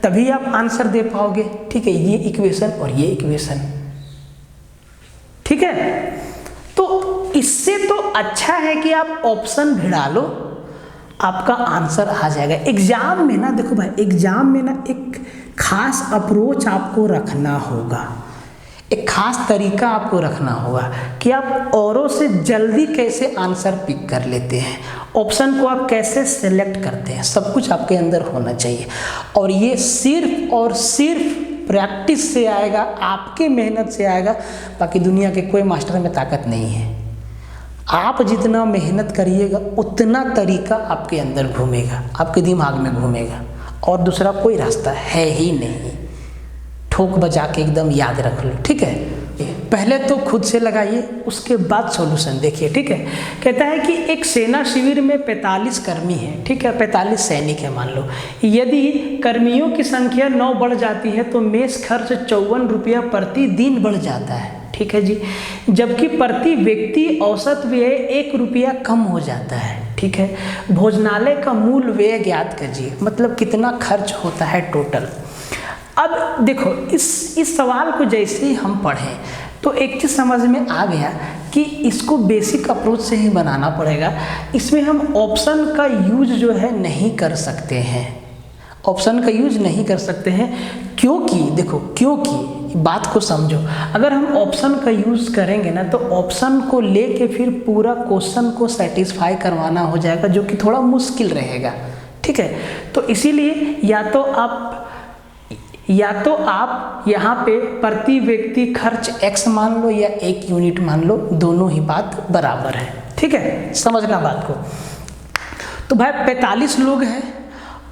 तभी आप आंसर दे पाओगे, ठीक है। ये इक्वेशन और ये इक्वेशन, ठीक है। तो इससे तो अच्छा है कि आप ऑप्शन भिड़ा लो, आपका आंसर आ जाएगा। एग्जाम में ना देखो भाई, एग्जाम में ना एक खास अप्रोच आपको रखना होगा, एक खास तरीका आपको रखना होगा कि आप औरों से जल्दी कैसे आंसर पिक कर लेते हैं, ऑप्शन को आप कैसे सेलेक्ट करते हैं, सब कुछ आपके अंदर होना चाहिए। और ये सिर्फ और सिर्फ प्रैक्टिस से आएगा, आपके मेहनत से आएगा, बाकी दुनिया के कोई मास्टर में ताकत नहीं है। आप जितना मेहनत करिएगा उतना तरीका आपके अंदर घूमेगा, आपके दिमाग में घूमेगा, और दूसरा कोई रास्ता है ही नहीं। ठोक बजा के एकदम याद रख लो, ठीक है। पहले तो खुद से लगाइए, उसके बाद सॉल्यूशन देखिए, ठीक है। कहता है कि एक सेना शिविर में 45 कर्मी है, ठीक है, 45 सैनिक है मान लो। यदि कर्मियों की संख्या 9 बढ़ जाती है तो मेस खर्च 54 रुपया प्रति दिन बढ़ जाता है, ठीक है जी। जबकि प्रति व्यक्ति औसत व्यय 1 रुपया कम हो जाता है, ठीक है। भोजनालय का मूल व्यय ज्ञात कीजिए, मतलब कितना खर्च होता है टोटल। अब देखो इस सवाल को जैसे ही हम पढ़ें तो एक चीज़ समझ में आ गया कि इसको बेसिक अप्रोच से ही बनाना पड़ेगा। इसमें हम ऑप्शन का यूज जो है नहीं कर सकते हैं, ऑप्शन का यूज नहीं कर सकते हैं, क्योंकि देखो, क्योंकि बात को समझो। अगर हम ऑप्शन का यूज़ करेंगे ना तो ऑप्शन को लेके फिर पूरा क्वेश्चन को सेटिस्फाई करवाना हो जाएगा, जो कि थोड़ा मुश्किल रहेगा, ठीक है। तो इसीलिए या तो आप यहाँ पे प्रति व्यक्ति खर्च x मान लो या 1 यूनिट मान लो, दोनों ही बात बराबर है, ठीक है, समझना बात को। तो भाई 45 लोग हैं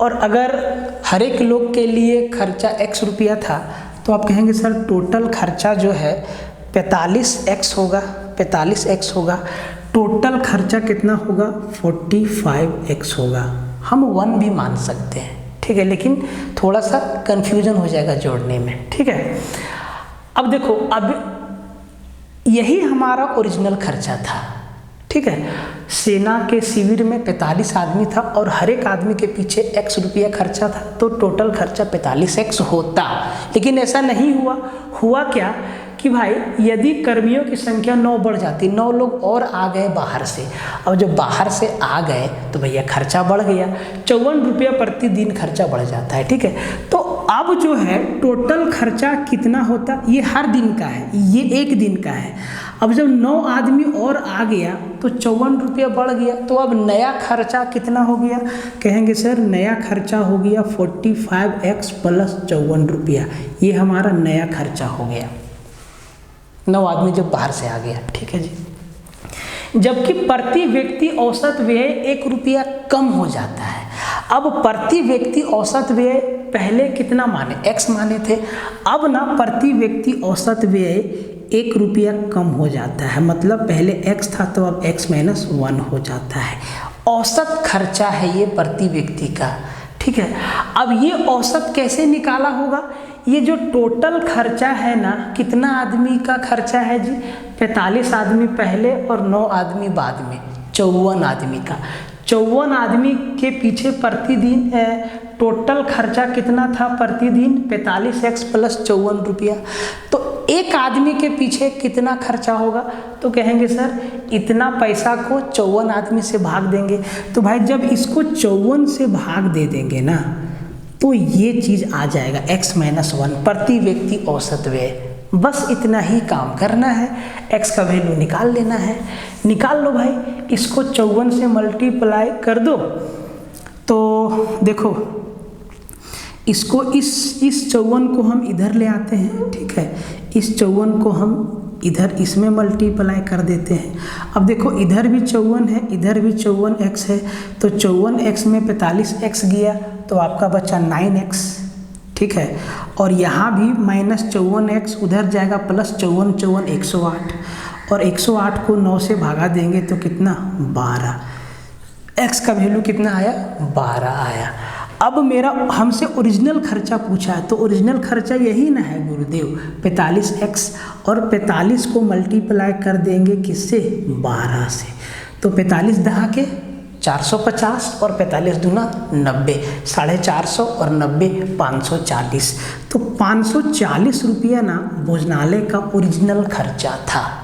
और अगर हर एक लोग के लिए खर्चा x रुपया था, तो आप कहेंगे सर टोटल खर्चा जो है 45x होगा, 45x होगा, टोटल खर्चा कितना होगा 45x होगा। हम 1 भी मान सकते हैं, ठीक है, लेकिन थोड़ा सा कंफ्यूजन हो जाएगा जोड़ने में, ठीक है। अब देखो, अब यही हमारा ओरिजिनल खर्चा था, ठीक है। सेना के शिविर में 45 आदमी था और हर एक आदमी के पीछे x रुपया खर्चा था, तो टोटल खर्चा 45x होता। लेकिन ऐसा नहीं हुआ। हुआ क्या कि भाई यदि कर्मियों की संख्या 9 बढ़ जाती, 9 लोग और आ गए बाहर से, अब जब बाहर से आ गए तो भैया खर्चा बढ़ गया, 54 रुपया प्रति दिन खर्चा बढ़ जाता है, ठीक है। तो अब जो है टोटल खर्चा कितना होता, ये हर दिन का है, ये एक दिन का है। अब जब 9 आदमी और आ गया तो 54 रुपया बढ़ गया, तो अब नया खर्चा कितना हो गया, कहेंगे सर नया खर्चा हो गया 45x प्लस 54 रुपया, ये हमारा नया खर्चा हो गया। 9 आदमी जब बाहर से आ गया, ठीक है जी। जबकि प्रति व्यक्ति औसत व्यय 1 रुपया कम हो जाता है। अब प्रति व्यक्ति औसत व्यय पहले कितना माने, x माने थे, अब ना प्रति व्यक्ति औसत व्यय 1 रुपया कम हो जाता है, मतलब पहले x था तो अब x माइनस 1 हो जाता है। औसत खर्चा है ये प्रति व्यक्ति का, ठीक है। अब ये औसत कैसे निकाला होगा, ये जो टोटल खर्चा है ना, कितना आदमी का खर्चा है जी, 45 आदमी पहले और 9 आदमी बाद में, 54 आदमी का। 54 आदमी के पीछे प्रतिदिन टोटल खर्चा कितना था प्रतिदिन, 45x प्लस 54 रुपया। तो एक आदमी के पीछे कितना खर्चा होगा, तो कहेंगे सर इतना पैसा को 54 आदमी से भाग देंगे। तो भाई जब इसको 54 से भाग दे देंगे ना, तो ये चीज़ आ जाएगा x माइनस 1 प्रति व्यक्ति औसत व्यय। बस इतना ही काम करना है, x का वैल्यू निकाल लेना है। निकाल लो भाई, इसको 54 से मल्टीप्लाई कर दो, तो देखो इसको इस 54 को हम इधर ले आते हैं, ठीक है। इस 54 को हम इधर इसमें मल्टीप्लाई कर देते हैं। अब देखो इधर भी 54 है, इधर भी 54x है, तो 54x में 45x गया तो आपका बचा 9x, ठीक है। और यहाँ भी माइनस 54x उधर जाएगा, प्लस 54 108, और 108 को 9 से भागा देंगे तो कितना 12, x का वैल्यू कितना आया 12 आया। अब मेरा हमसे ओरिजिनल खर्चा पूछा है, तो ओरिजिनल खर्चा यही ना है गुरुदेव 45x, और 45 को मल्टीप्लाई कर देंगे किससे 12 से, तो 45 दहा के 450 और 45 दूना 90, 450 और 90 540, तो 540 रुपया ना भोजनालय का ओरिजिनल खर्चा था।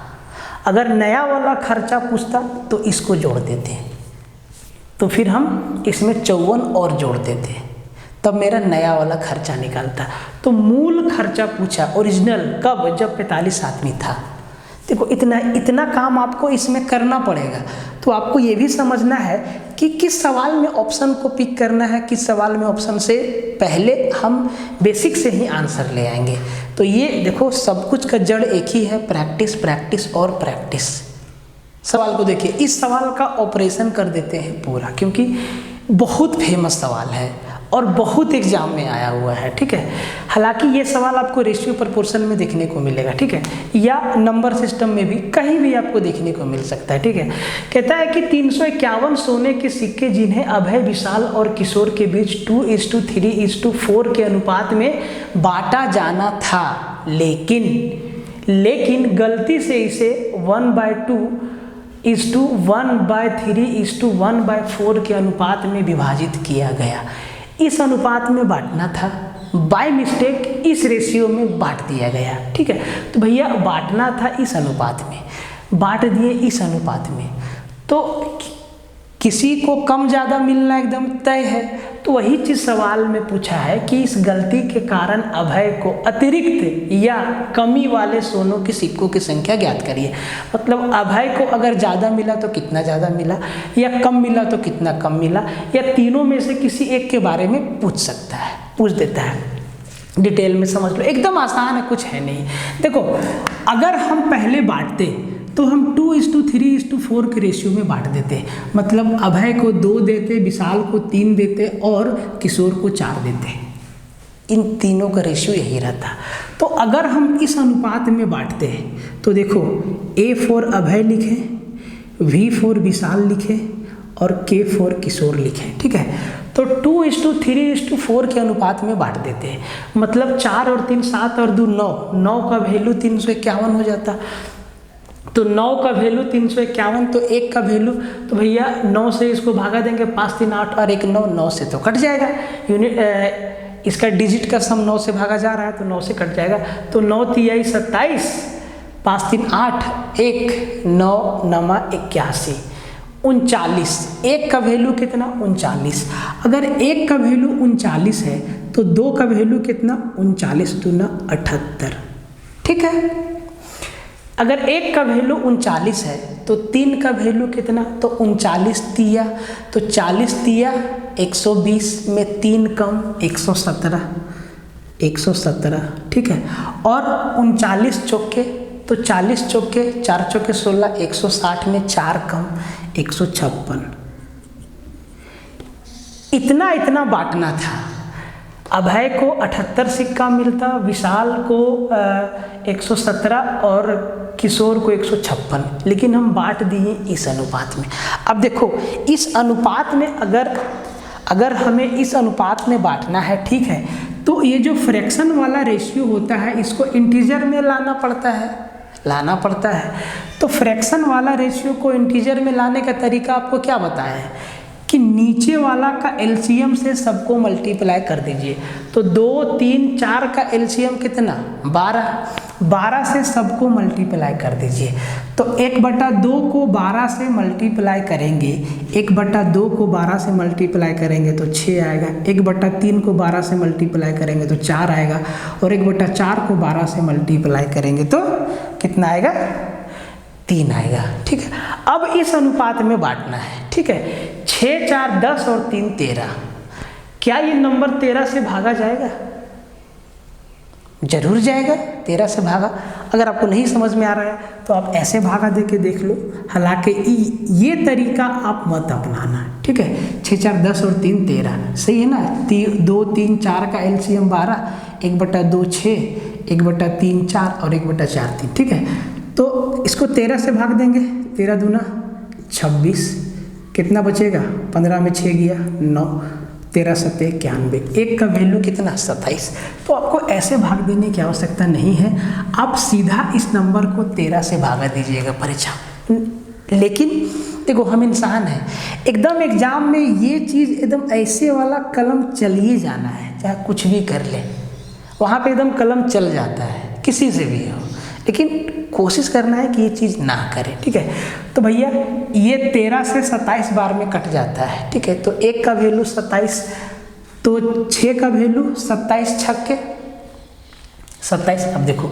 अगर नया वाला खर्चा पूछता तो इसको जोड़ देते, तो फिर हम इसमें 54 और जोड़ देते, तब मेरा नया वाला खर्चा निकलता। तो मूल खर्चा पूछा ओरिजिनल कब, जब 45 आदमी था। देखो इतना काम आपको इसमें करना पड़ेगा। तो आपको ये भी समझना है कि किस सवाल में ऑप्शन को पिक करना है, किस सवाल में ऑप्शन से पहले हम बेसिक से ही आंसर ले आएंगे। तो ये देखो सब कुछ का जड़ एक ही है, प्रैक्टिस प्रैक्टिस और प्रैक्टिस। सवाल को देखिए, इस सवाल का ऑपरेशन कर देते हैं पूरा, क्योंकि बहुत फेमस सवाल है और बहुत एग्जाम में आया हुआ है, ठीक है। हालांकि ये सवाल आपको रेशियो प्रोपोर्शन में देखने को मिलेगा, ठीक है, या नंबर सिस्टम में भी कहीं भी आपको देखने को मिल सकता है, ठीक है। कहता है कि 351 सोने के सिक्के जिन्हें अभय, विशाल और किशोर के बीच 2:3:4 के अनुपात में बांटा जाना था, लेकिन गलती से इसे 1/2:1/3:1/4 के अनुपात में विभाजित किया गया। इस अनुपात में बांटना था, बाय मिस्टेक इस रेशियो में बांट दिया गया, ठीक है। तो भैया बांटना था इस अनुपात में, बांट दिए इस अनुपात में, तो किसी को कम ज़्यादा मिलना एकदम तय है। तो वही चीज़ सवाल में पूछा है कि इस गलती के कारण अभय को अतिरिक्त या कमी वाले सोनों के सिक्कों की संख्या ज्ञात करिए। मतलब अभय को अगर ज़्यादा मिला तो कितना ज़्यादा मिला, या कम मिला तो कितना कम मिला, या तीनों में से किसी एक के बारे में पूछ देता है। डिटेल में समझ लो, एकदम आसान है, कुछ है नहीं। देखो अगर हम पहले बांटते तो हम 2:3:4 के रेशियो में बांट देते। मतलब अभय को 2 देते, विशाल को 3 देते और किशोर को 4 देते। इन तीनों का रेशियो यही रहता। तो अगर हम इस अनुपात में बांटते हैं तो देखो A4 अभय लिखे, V4 विशाल लिखे और K4 किशोर लिखे। ठीक है, तो 2:3:4 के अनुपात में बांट देते हैं। मतलब 4 और 3 7 और 2 9, 9 का वैल्यू 351 हो जाता। तो 9 का वैल्यू 351, तो 1 का वैल्यू, तो भैया 9 से इसको भागा देंगे, 5 3 8 और 1 9, 9 से तो कट जाएगा। यूनिट इसका डिजिट का सम 9 से भागा जा रहा है तो 9 से कट जाएगा। तो 9 तिहाई 27, 5 3 8, 1 9 9 81, 39। 1 का वैल्यू कितना? 39। अगर 1 का वैल्यू 39 है तो 2 का वैल्यू कितना? 39 दूना 78। ठीक है, अगर 1 का वैल्यू 39 है तो 3 का वैल्यू कितना? तो 39 तिया, तो 40 तिया 120 में 3 कम 117। ठीक है, और 39 चौके, तो 40 चौके 4 चौके 16, 160 में 4 कम 156। इतना बांटना था। अभय को 78 सिक्का मिलता, विशाल को 117 और किशोर को 156, लेकिन हम बांट दिए इस अनुपात में। अब देखो इस अनुपात में अगर हमें इस अनुपात में बांटना है, ठीक है, तो ये जो फ्रैक्शन वाला रेशियो होता है इसको इंटीजर में लाना पड़ता है। तो फ्रैक्शन वाला रेशियो को इंटीजर में लाने का तरीका आपको क्या बताया है कि नीचे वाला का एलसीएम से सबको मल्टीप्लाई कर दीजिए। तो 2 3 4 का एलसीएम कितना? 12 से सबको मल्टीप्लाई कर दीजिए। तो 1/2 को 12 से मल्टीप्लाई करेंगे, 1/2 को 12 से मल्टीप्लाई करेंगे तो 6 आएगा, 1/3 को 12 से मल्टीप्लाई करेंगे तो 4 आएगा, और 1/4 को 12 से मल्टीप्लाई करेंगे तो कितना आएगा? 3 आएगा। ठीक है, अब इस अनुपात में बांटना है। ठीक है, 6 4 10 और 3 13। क्या ये नंबर 13 से भागा जाएगा? जरूर जाएगा, 13 से भागा। अगर आपको नहीं समझ में आ रहा है तो आप ऐसे भागा दे के देख लो। हालांकि ये तरीका आप मत अपनाना। ठीक है, 6 4 10 और 3 13, सही है ना? 2 3 4 का एलसीएम 12, 1/2 6, 1/3 4 और 1/4 3। ठीक है, तो इसको 13 से भाग देंगे, 13 दूना 26, कितना बचेगा? 15 में 6 गया 9, 13 7 91, 1 का वैल्यू कितना? 27। तो आपको ऐसे भाग देने की आवश्यकता नहीं है, आप सीधा इस नंबर को 13 से भागा दीजिएगा परीक्षा। लेकिन देखो हम इंसान हैं, एकदम एग्जाम में ये चीज़ एकदम ऐसे वाला कलम चलिए जाना है, चाहे कुछ भी कर ले, वहाँ पे एकदम कलम चल जाता है, किसी से भी हो, लेकिन कोशिश करना है कि ये चीज़ ना करें। ठीक है, तो भैया ये 13 से 27 बार में कट जाता है। ठीक है, तो 1 का वैल्यू 27, तो 6 का वैल्यू 27 छक्के 27। अब देखो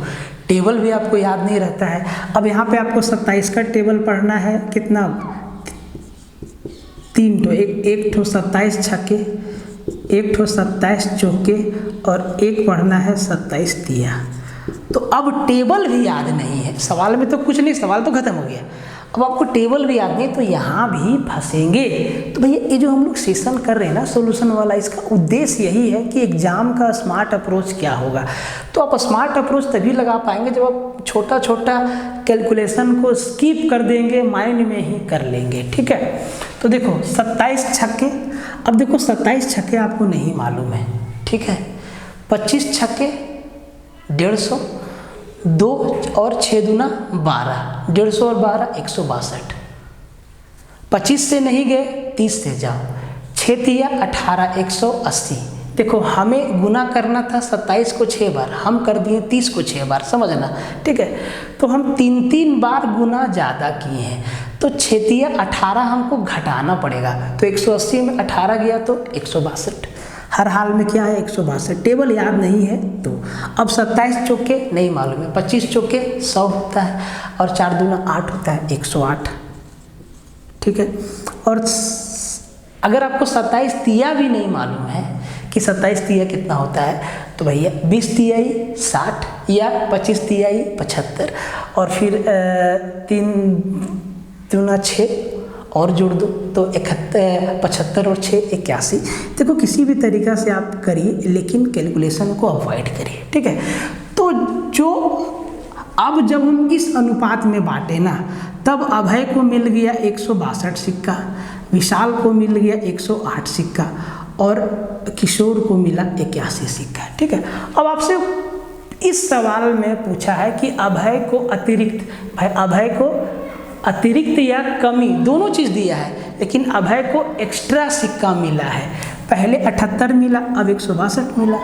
टेबल भी आपको याद नहीं रहता है। अब यहाँ पे आपको 27 का टेबल पढ़ना है, कितना? 3 ठो, एक ठो 27 छक्के, 1 ठो 27 चौके और 1 पढ़ना है 27 तिया। तो अब टेबल भी याद नहीं है, सवाल में तो कुछ नहीं, सवाल तो खत्म हो गया। अब आपको टेबल भी याद नहीं, तो यहाँ भी फंसेंगे। तो भैया ये जो हम लोग सेशन कर रहे हैं ना सॉल्यूशन वाला, इसका उद्देश्य यही है कि एग्जाम का स्मार्ट अप्रोच क्या होगा। तो आप स्मार्ट अप्रोच तभी लगा पाएंगे जब आप छोटा छोटा कैलकुलेशन को स्किप कर देंगे, माइंड में ही कर लेंगे। ठीक है, तो देखो 27 छक्के, अब देखो 27 छक्के आपको नहीं मालूम है। ठीक है, 25 छक्के 150, 2 और 6 दूना 12, 150 और 12 162। 25 से नहीं गए, 30 से जाओ, 6 तिया 18 180। देखो हमें गुना करना था 27 को 6 बार, हम कर दिए 30 को 6 बार, समझना। ठीक है, तो हम 3 बार गुना ज़्यादा किए हैं। तो 6×18 हमको घटाना पड़ेगा, तो 180 में 18 गया तो 162, हर हाल में क्या है 162। टेबल याद नहीं है तो अब 27 चौके नहीं मालूम है, 25 चौके 100 होता है और 4 दूना 8 होता है 108, ठीक है। और अगर आपको 27 तिया भी नहीं मालूम है कि 27 तिया कितना होता है, तो भैया 20 तिहाई 60 या 25 तिहाई 75 और फिर 3 दूना 6 और जोड़ दो तो 75 और 6 81। देखो किसी भी तरीक़ा से आप करिए, लेकिन कैलकुलेशन को अवॉइड करिए, ठीक है। तो जो अब जब हम इस अनुपात में बांटे ना, तब अभय को मिल गया 162 सिक्का, विशाल को मिल गया 108 सिक्का और किशोर को मिला 81 सिक्का, ठीक है। अब आपसे इस सवाल में पूछा है कि अभय को अतिरिक्त, भाई अभय को अतिरिक्त या कमी दोनों चीज़ दिया है, लेकिन अभय को एक्स्ट्रा सिक्का मिला है। पहले 78 मिला, अब 162 मिला,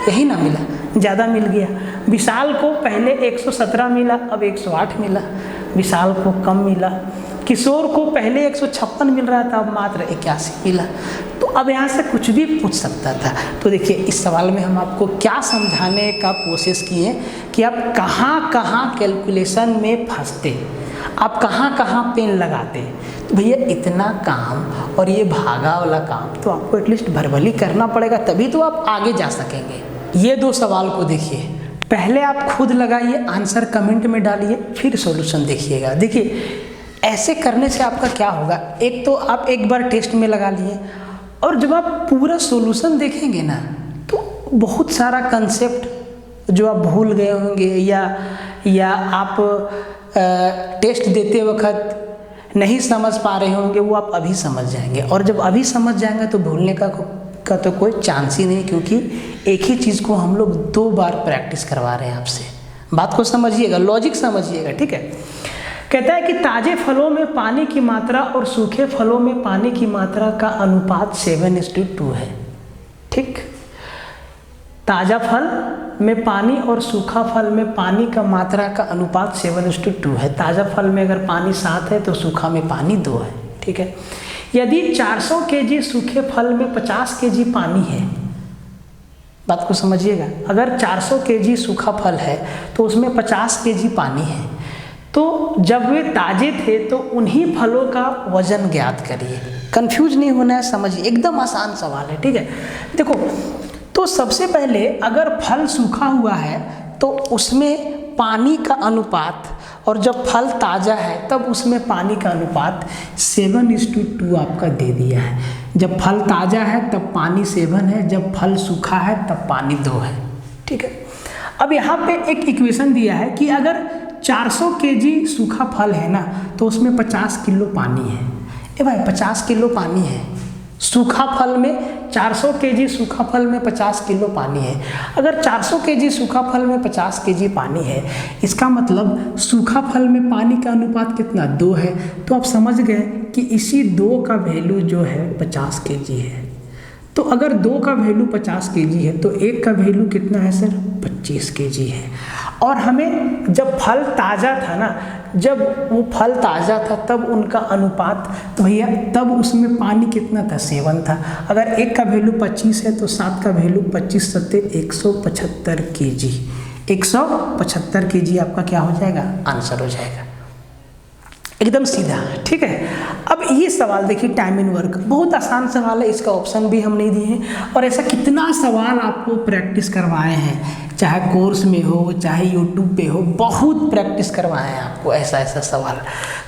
यही ना मिला, ज़्यादा मिल गया। विशाल को पहले 117 मिला, अब 108 मिला, विशाल को कम मिला। किशोर को पहले 156 मिल रहा था, अब मात्र 81 मिला। तो अब यहाँ से कुछ भी पूछ सकता था। तो देखिए इस सवाल में हम आपको क्या समझाने का कोशिश किए कि आप कहाँ कहाँ कैलकुलेशन में फंसते, आप कहाँ कहाँ पेन लगाते। तो भैया इतना काम और ये भागा वाला काम तो आपको एटलीस्ट भरभली करना पड़ेगा, तभी तो आप आगे जा सकेंगे। ये 2 सवाल को देखिए, पहले आप खुद लगाइए, आंसर कमेंट में डालिए, फिर सॉल्यूशन देखिएगा। देखिए ऐसे करने से आपका क्या होगा, एक तो आप एक बार टेस्ट में लगा लिए और जब आप पूरा सॉल्यूशन देखेंगे ना, तो बहुत सारा कंसेप्ट जो आप भूल गए होंगे या आप टेस्ट देते वक्त नहीं समझ पा रहे होंगे, वो आप अभी समझ जाएंगे। और जब अभी समझ जाएंगे तो भूलने का तो कोई चांस ही नहीं, क्योंकि एक ही चीज़ को हम लोग 2 बार प्रैक्टिस करवा रहे हैं आपसे। बात को समझिएगा, लॉजिक समझिएगा, ठीक है। कहता है कि ताज़े फलों में पानी की मात्रा और सूखे फलों में पानी की मात्रा का अनुपात 7:2 है, ठीक। ताज़ा फल में पानी और सूखा फल में पानी का मात्रा का अनुपात 7:2 है। ताज़ा फल में अगर पानी 7 है तो सूखा में पानी 2 है, ठीक है। यदि 400 kg सूखे फल में 50 kg पानी है, बात को समझिएगा, अगर 400 kg सूखा फल है तो उसमें 50 kg पानी है, तो जब वे ताजे थे तो उन्हीं फलों का वजन ज्ञात करिए। कंफ्यूज नहीं होना है, समझिए, एकदम आसान सवाल है, ठीक है। देखो तो सबसे पहले अगर फल सूखा हुआ है तो उसमें पानी का अनुपात, और जब फल ताज़ा है तब उसमें पानी का अनुपात 7:2 आपका दे दिया है। जब फल ताज़ा है तब पानी 7 है, जब फल सूखा है तब पानी 2 है, ठीक है। अब यहाँ पे एक इक्वेशन दिया है कि अगर 400 kg सूखा फल है ना, तो उसमें 50 किलो पानी है। ए भाई 50 किलो पानी है सूखा फल में, 400 kg सूखा फल में 50 किलो पानी है। अगर 400 kg सूखा फल में 50 kg पानी है, इसका मतलब सूखा फल में पानी का अनुपात कितना 2 है। तो आप समझ गए कि इसी 2 का वैल्यू जो है 50 kg है। तो अगर 2 का वैल्यू 50 kg है तो 1 का वैल्यू कितना है सर, 25 kg है। और हमें जब फल ताज़ा था ना, जब वो फल ताज़ा था तब उनका अनुपात, तो भैया तब उसमें पानी कितना था, 7 था। अगर 1 का वैल्यू 25 है तो 7 का वैल्यू 25 सत्ते 175 kg। 175 kg आपका क्या हो जाएगा, आंसर हो जाएगा, एकदम सीधा, ठीक है। अब ये सवाल देखिए, टाइम इन वर्क, बहुत आसान सवाल है, इसका ऑप्शन भी हम नहीं दिए हैं। और ऐसा कितना सवाल आपको प्रैक्टिस करवाए हैं, चाहे कोर्स में हो चाहे यूट्यूब पे हो, बहुत प्रैक्टिस करवाए हैं आपको ऐसा सवाल।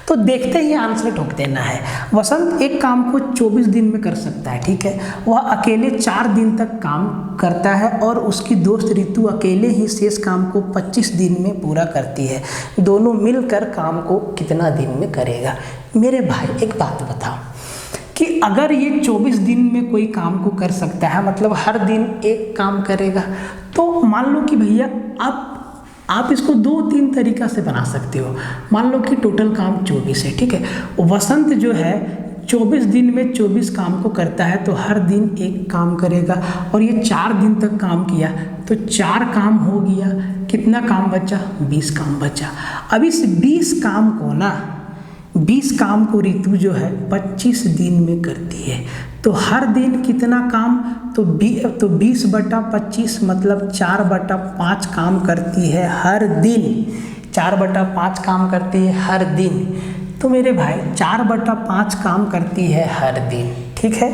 तो देखते ही आंसर ठोक देना है। वसंत एक काम को 24 दिन में कर सकता है, ठीक है। वह अकेले 4 दिन तक काम करता है और उसकी दोस्त ऋतु अकेले ही शेष काम को 25 दिन में पूरा करती है। दोनों मिलकर काम को कितना दिन में करेगा। मेरे भाई एक बात बताओ कि अगर ये 24 दिन में कोई काम को कर सकता है, मतलब हर दिन एक काम करेगा, तो मान लो कि भैया आप इसको 2-3 तरीका से बना सकते हो। मान लो कि टोटल काम 24 है, ठीक है। वसंत जो है 24 दिन में 24 काम को करता है, तो हर दिन एक काम करेगा और ये 4 दिन तक काम किया तो 4 काम हो गया, कितना काम बचा, 20 काम बचा। अब इस 20 काम को ना 20 काम को ऋतु जो है 25 दिन में करती है। तो हर दिन कितना काम, तो 20/25 मतलब 4/5 काम करती है हर दिन। 4/5 काम करती है हर दिन। तो मेरे भाई 4/5 काम करती है हर दिन, ठीक है।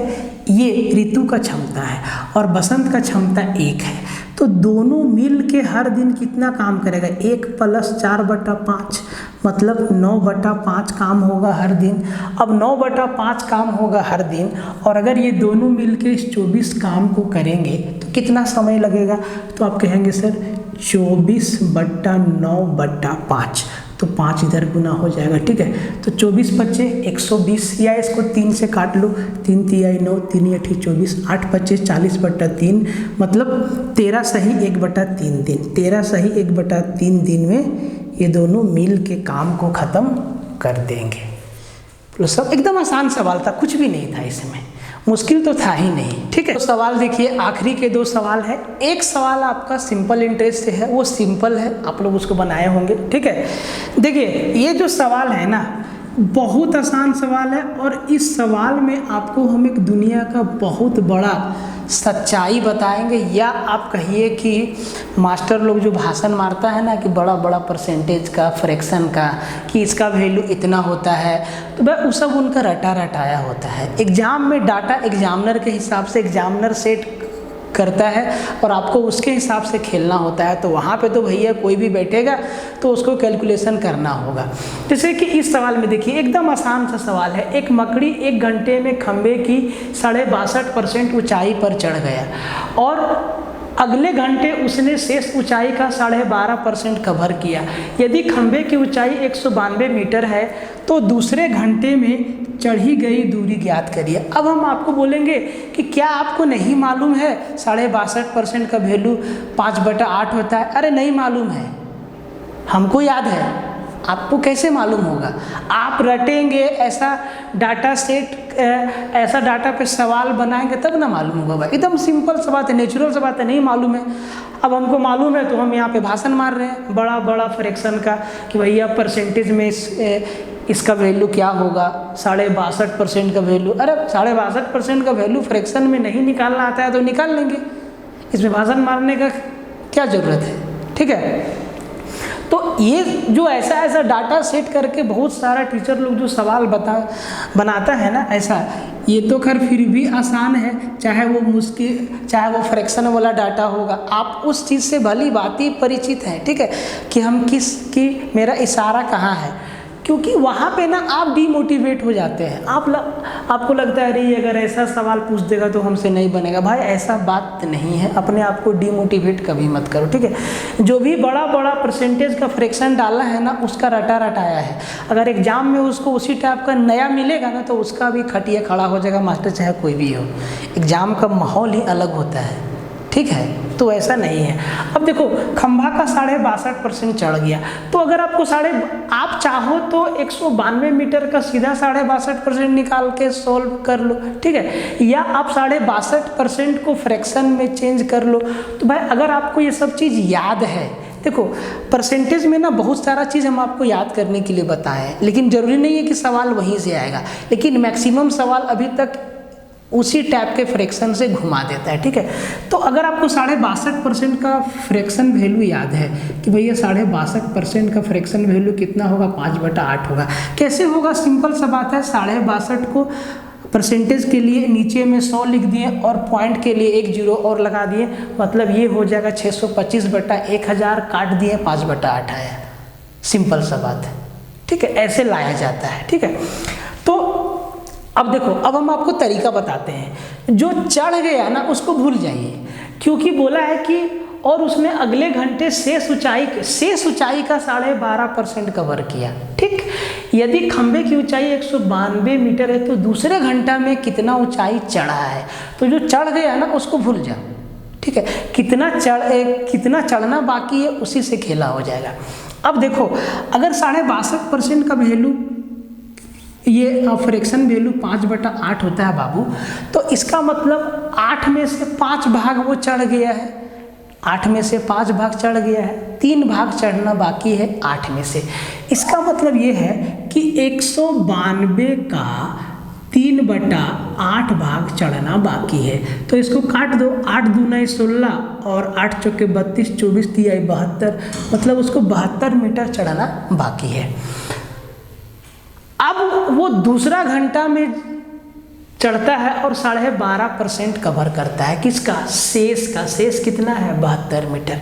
ये ऋतु का क्षमता है और बसंत का क्षमता 1 है। तो दोनों मिल के हर दिन कितना काम करेगा, 1 + 4/5 मतलब 9/5 काम होगा हर दिन। अब 9/5 काम होगा हर दिन, और अगर ये दोनों मिल के इस 24 काम को करेंगे तो कितना समय लगेगा, तो आप कहेंगे सर 24/9/5, तो 5 इधर गुना हो जाएगा, ठीक है। तो 24 × 120, या इसको 3 से काट लो, 3 × 3 = 9, 3 × 8 = 24, 8 × 25 = 40/3 मतलब 13 सही 1/3 दिन। 13 सही 1/3 दिन में ये दोनों मिल के काम को ख़त्म कर देंगे। तो सब एकदम आसान सवाल था, कुछ भी नहीं था इसमें, मुश्किल तो था ही नहीं, ठीक है। तो सवाल देखिए, आखिरी के 2 सवाल है। एक सवाल आपका सिंपल इंटरेस्ट से है, वो सिंपल है, आप लोग उसको बनाए होंगे, ठीक है। देखिए ये जो सवाल है ना, बहुत आसान सवाल है, और इस सवाल में आपको हम एक दुनिया का बहुत बड़ा सच्चाई बताएंगे, या आप कहिए कि मास्टर लोग जो भाषण मारता है ना कि बड़ा बड़ा परसेंटेज का, फ्रैक्शन का, कि इसका वैल्यू इतना होता है, तो भाई वो सब उनका रटाया होता है। एग्जाम में डाटा एग्जामिनर के हिसाब से एग्जामिनर सेट करता है और आपको उसके हिसाब से खेलना होता है। तो वहाँ पे तो भैया कोई भी बैठेगा तो उसको कैलकुलेशन करना होगा। जैसे कि इस सवाल में देखिए, एकदम आसान सा सवाल है। एक मकड़ी 1 घंटे में खंबे की 62.5% ऊंचाई पर चढ़ गया और अगले घंटे उसने शेष ऊंचाई का 12.5% कवर किया। यदि खंबे की ऊंचाई 192 मीटर है तो दूसरे घंटे में चढ़ी गई दूरी ज्ञात करिए। अब हम आपको बोलेंगे कि क्या आपको नहीं मालूम है 62.5% का वैल्यू 5/8 होता है? अरे नहीं मालूम है, हमको याद है, आपको कैसे मालूम होगा? आप रटेंगे, ऐसा डाटा सेट, ऐसा डाटा पे सवाल बनाएंगे तब ना मालूम होगा भाई। एकदम सिंपल सा बात है, नेचुरल सा बात है, नहीं मालूम है। अब हमको मालूम है तो हम यहाँ पे भाषण मार रहे हैं बड़ा बड़ा फ्रैक्शन का कि भैया परसेंटेज में इसका वैल्यू क्या होगा, 62.5% का वैल्यू। अरे 62.5% का वैल्यू फ्रैक्शन में नहीं निकालना आता है तो निकाल लेंगे, इसमें भाषण मारने का क्या ज़रूरत है, ठीक है। तो ये जो ऐसा डाटा सेट करके बहुत सारा टीचर लोग जो सवाल बनाता है ना, ऐसा ये तो खैर फिर भी आसान है, चाहे वो मुश्किल, चाहे वो फ्रैक्शन वाला डाटा होगा, आप उस चीज़ से भली भांति परिचित हैं, ठीक है, कि हम किसकी, मेरा इशारा कहाँ है, क्योंकि वहाँ पे ना आप डीमोटिवेट हो जाते हैं। आपको लगता है अरे अगर ऐसा सवाल पूछ देगा तो हमसे नहीं बनेगा। भाई ऐसा बात नहीं है, अपने आप को डीमोटिवेट कभी मत करो, ठीक है। जो भी बड़ा बड़ा परसेंटेज का फ्रैक्शन डाला है ना, उसका रटाया है। अगर एग्जाम में उसको उसी टाइप का नया मिलेगा ना तो उसका भी खटिया खड़ा हो जाएगा, मास्टर चाहे कोई भी हो। एग्जाम का माहौल ही अलग होता है, ठीक है, तो ऐसा नहीं है। अब देखो खंभा का 62.5% चढ़ गया, तो अगर आपको आप चाहो तो 192 मीटर का सीधा 62.5% निकाल के सोल्व कर लो, ठीक है, या आप 62.5% को फ्रैक्शन में चेंज कर लो। तो भाई अगर आपको ये सब चीज़ याद है, देखो परसेंटेज में ना बहुत सारा चीज़ हम आपको याद करने के लिए बताएं, लेकिन ज़रूरी नहीं है कि सवाल वहीं से आएगा, लेकिन मैक्सिमम सवाल अभी तक उसी टाइप के फ्रैक्शन से घुमा देता है, ठीक है। तो अगर आपको 62.5% का फ्रैक्शन वैल्यू याद है कि भैया 62.5% का फ्रैक्शन वैल्यू कितना होगा, 5/8 होगा। कैसे होगा? सिंपल सा बात है, 62.5 को परसेंटेज के लिए नीचे में 100 लिख दिए और पॉइंट के लिए 1 0 और लगा दिए, मतलब ये हो जाएगा 625/1000, काट दिए 5/8 आया। सिंपल सा बात है, ठीक है, ऐसे लाया जाता है, ठीक है। तो अब देखो, अब हम आपको तरीका बताते हैं। जो चढ़ गया ना उसको भूल जाइए, क्योंकि बोला है कि और उसने अगले घंटे शेष ऊंचाई का 12.5% कवर किया, ठीक। यदि खंबे की ऊंचाई 192 मीटर है तो दूसरे घंटा में कितना ऊंचाई चढ़ा है, तो जो चढ़ गया ना उसको भूल जाओ, ठीक है। कितना चढ़ना बाकी है उसी से खेला हो जाएगा। अब देखो अगर 62.5% का वैल्यू, ये फ्रैक्शन वैल्यू 5/8 होता है बाबू, तो इसका मतलब 8 में से 5 भाग वो चढ़ गया है, 8 में से 5 भाग चढ़ गया है, 3 भाग चढ़ना बाकी है 8 में से। इसका मतलब ये है कि 192 का 3/8 भाग चढ़ना बाकी है। तो इसको काट दो, 8 दूना 16 और 8 चौके 32, 24 तिया 72, मतलब उसको 72 मीटर चढ़ना बाकी है। अब वो दूसरा घंटा में चढ़ता है और 12.5% कवर करता है किसका, शेष का। शेष कितना है, 72 मीटर।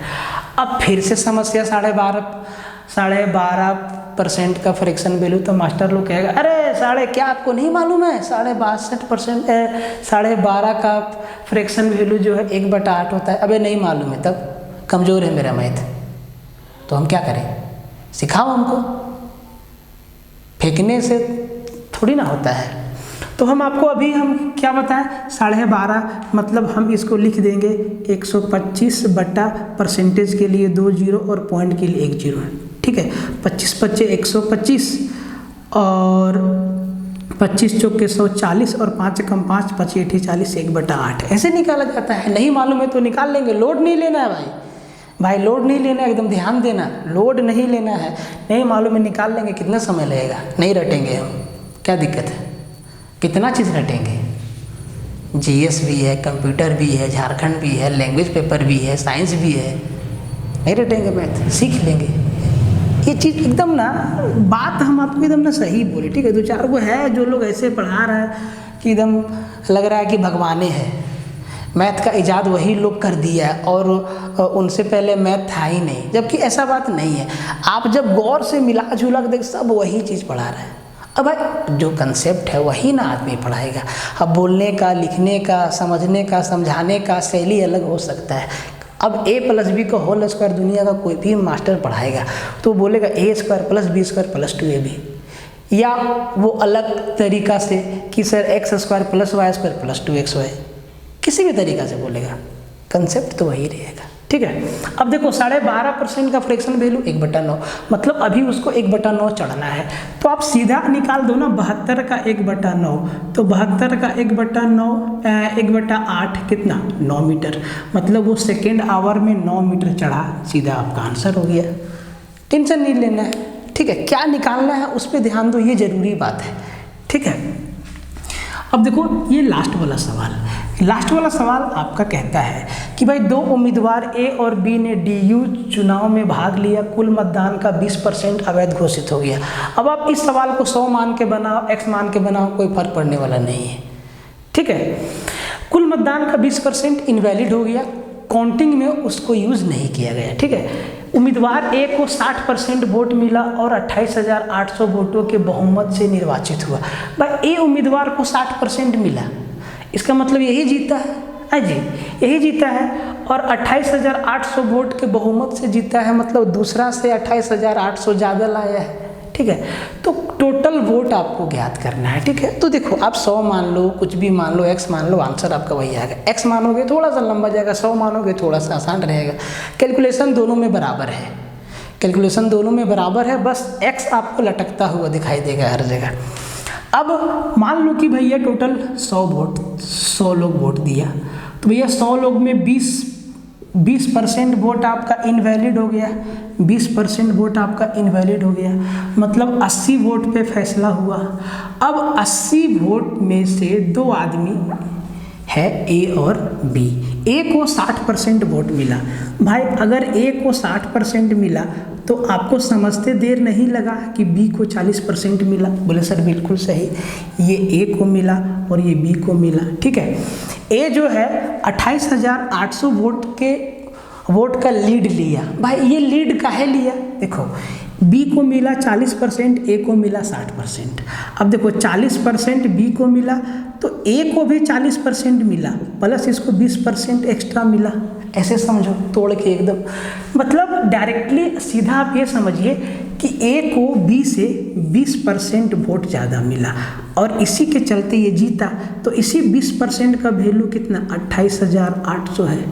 अब फिर से समस्या 12.5% का फ्रैक्शन वैल्यू। तो मास्टर लोग कहेगा अरे साढ़े क्या आपको नहीं मालूम है, 12.5% का फ्रैक्शन वैल्यू जो है 1/8 होता है। अबे नहीं मालूम है, तब कमज़ोर है मेरा मैथ, तो हम क्या करें, सिखाओ हमको, फेंकने से थोड़ी ना होता है। तो हम आपको अभी हम क्या बताएं, 12.5 मतलब हम इसको लिख देंगे 125 बटा परसेंटेज के लिए 2 जीरो और पॉइंट के लिए 1 जीरो है, ठीक है। 25 पच्चे 125 और 25 चौके 140 और 5 कम 5 5 8 40 1/8 ऐसे निकाला जाता है। नहीं मालूम है तो निकाल लेंगे, लोड नहीं लेना है भाई लोड नहीं लेना है, एकदम ध्यान देना, लोड नहीं लेना है। नहीं मालूम है निकाल लेंगे, कितना समय लगेगा, नहीं रटेंगे हम, क्या दिक्कत है, कितना चीज़ रटेंगे, जीएस भी है, कंप्यूटर भी है, झारखंड भी है, लैंग्वेज पेपर भी है, साइंस भी है, नहीं रटेंगे मैथ, सीख लेंगे। ये चीज़ एकदम ना, बात हम आपको एकदम ना सही बोले, ठीक है। 2-4 को है जो लोग ऐसे पढ़ा रहा है कि एकदम लग रहा है कि भगवाने हैं, मैथ का इजाद वही लोग कर दिया है और उनसे पहले मैथ था ही नहीं, जबकि ऐसा बात नहीं है। आप जब गौर से मिला जुला के देख, सब वही चीज़ पढ़ा रहा है। अब भाई जो कंसेप्ट है वही ना आदमी पढ़ाएगा। अब बोलने का, लिखने का, समझने का, समझाने का शैली अलग हो सकता है। अब a+b का होल स्क्वायर दुनिया का कोई भी मास्टर पढ़ाएगा तो बोलेगा a² + b² + 2ab, या वो अलग तरीका से कि सर x² + y² + 2xy, किसी भी तरीका से बोलेगा, कंसेप्ट तो वही रहेगा, ठीक है। अब देखो 12.5% का फ्रैक्शन वैल्यू 1/9, मतलब अभी उसको 1/9 चढ़ना है। तो आप सीधा निकाल दो ना, 72 का 1/9, तो 72 का 1/9 1/8 कितना, 9 मीटर, मतलब वो सेकेंड आवर में 9 मीटर चढ़ा, सीधा आपका आंसर हो गया। टेंशन नहीं लेना है, ठीक है। क्या निकालना है उस पर ध्यान दो, ये जरूरी बात है, ठीक है। अब देखो ये लास्ट वाला सवाल आपका कहता है कि भाई 2 उम्मीदवार ए और बी ने DU चुनाव में भाग लिया, कुल मतदान का 20% अवैध घोषित हो गया। अब आप इस सवाल को 100 मान के बनाओ, x मान के बनाओ, कोई फर्क पड़ने वाला नहीं है, ठीक है। कुल मतदान का 20% इनवैलिड हो गया, काउंटिंग में उसको यूज़ नहीं किया गया, ठीक है। उम्मीदवार ए को 60% वोट मिला और 28,800 वोटों के बहुमत से निर्वाचित हुआ। भाई ए उम्मीदवार को 60% मिला, इसका मतलब यही जीता है जी, यही जीता है, और 28,800 वोट के बहुमत से जीता है, मतलब दूसरा से 28,800 ज़्यादा लाया है, ठीक है। तो टोटल वोट आपको ज्ञात करना है, ठीक है। तो देखो आप 100 मान लो, कुछ भी मान लो, x मान लो, आंसर आपका वही आएगा। x मानोगे थोड़ा सा लंबा जाएगा, 100 मानोगे थोड़ा सा आसान रहेगा। कैलकुलेशन दोनों में बराबर है, कैलकुलेशन दोनों में बराबर है, बस x आपको लटकता हुआ दिखाई देगा हर जगह। अब मान लो कि भैया टोटल 100 लोग वोट दिया, तो भैया 100 लोग में 20% वोट आपका इनवैलिड हो गया, 20% वोट आपका इनवैलिड हो गया, मतलब 80 वोट पे फैसला हुआ। अब 80 वोट में से 2 आदमी है ए और बी। ए को 60% वोट मिला। भाई अगर ए को 60% मिला तो आपको समझते देर नहीं लगा कि बी को 40% मिला। बोले सर बिल्कुल सही, ये ए को मिला और ये बी को मिला, ठीक है। ए जो है 28,800 वोट का लीड लिया। भाई ये लीड काहे लिया, देखो बी को मिला 40%, ए को मिला 60%। अब देखो 40% बी को मिला तो ए को भी 40% मिला, प्लस इसको 20% एक्स्ट्रा मिला। ऐसे समझो तोड़ के एकदम, मतलब डायरेक्टली सीधा आप ये समझिए कि ए को बी से 20% वोट ज़्यादा मिला और इसी के चलते ये जीता। तो इसी 20% का वैल्यू कितना, 28,800 है।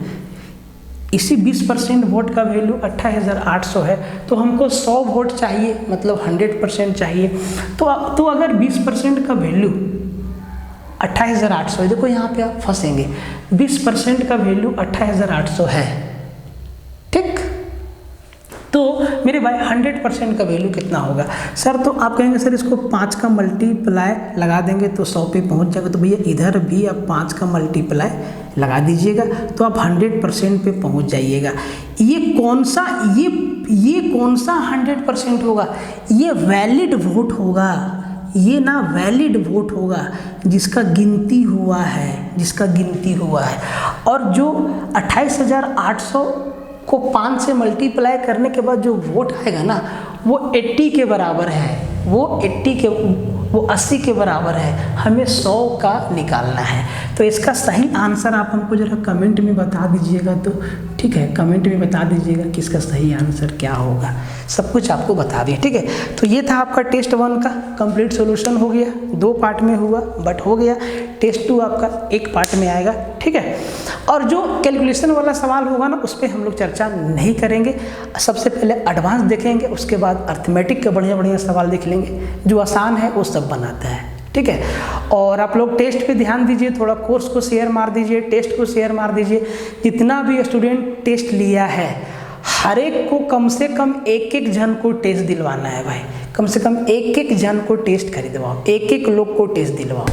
इसी 20% वोट का वैल्यू 28,800 है। तो हमको 100 वोट चाहिए, मतलब 100% चाहिए। तो अगर 20% का वैल्यू 28,800 है, देखो यहाँ पे आप फंसेंगे, 20% का वैल्यू 28,800 है, ठीक। तो मेरे भाई 100% का वैल्यू कितना होगा सर? तो आप कहेंगे सर इसको 5 का मल्टीप्लाई लगा देंगे तो 100 पे पहुंच जाएगा। तो भैया इधर भी आप 5 का मल्टीप्लाई लगा दीजिएगा तो आप 100% पे पहुंच जाइएगा। ये कौन सा 100% होगा? ये वैलिड वोट होगा, ये ना वैलिड वोट होगा जिसका गिनती हुआ है। और जो 28,800 को 5 से मल्टीप्लाई करने के बाद जो वोट आएगा ना वो 80 के बराबर है, वो 80 के बराबर है। हमें 100 का निकालना है। तो इसका सही आंसर आप हमको जरा कमेंट में बता दीजिएगा। तो ठीक है, कमेंट में बता दीजिएगा कि इसका सही आंसर क्या होगा। सब कुछ आपको बता दिया, ठीक है। तो ये था आपका टेस्ट 1 का कंप्लीट सॉल्यूशन हो गया। 2 पार्ट में हुआ बट हो गया। टेस्ट 2 आपका 1 पार्ट में आएगा, ठीक है। और जो कैलकुलेशन वाला सवाल होगा ना उस पर हम लोग चर्चा नहीं करेंगे। सबसे पहले एडवांस देखेंगे, उसके बाद अर्थमेटिक के बढ़िया सवाल देख लेंगे। जो आसान है वो सब बनाता है, ठीक है। और आप लोग टेस्ट पे ध्यान दीजिए, थोड़ा कोर्स को शेयर मार दीजिए, टेस्ट को शेयर मार दीजिए। जितना भी स्टूडेंट टेस्ट लिया है हर एक को कम से कम एक जन को टेस्ट दिलवाना है भाई। कम से कम एक जन को टेस्ट खरीदवाओ, एक लोग को टेस्ट दिलवाओ,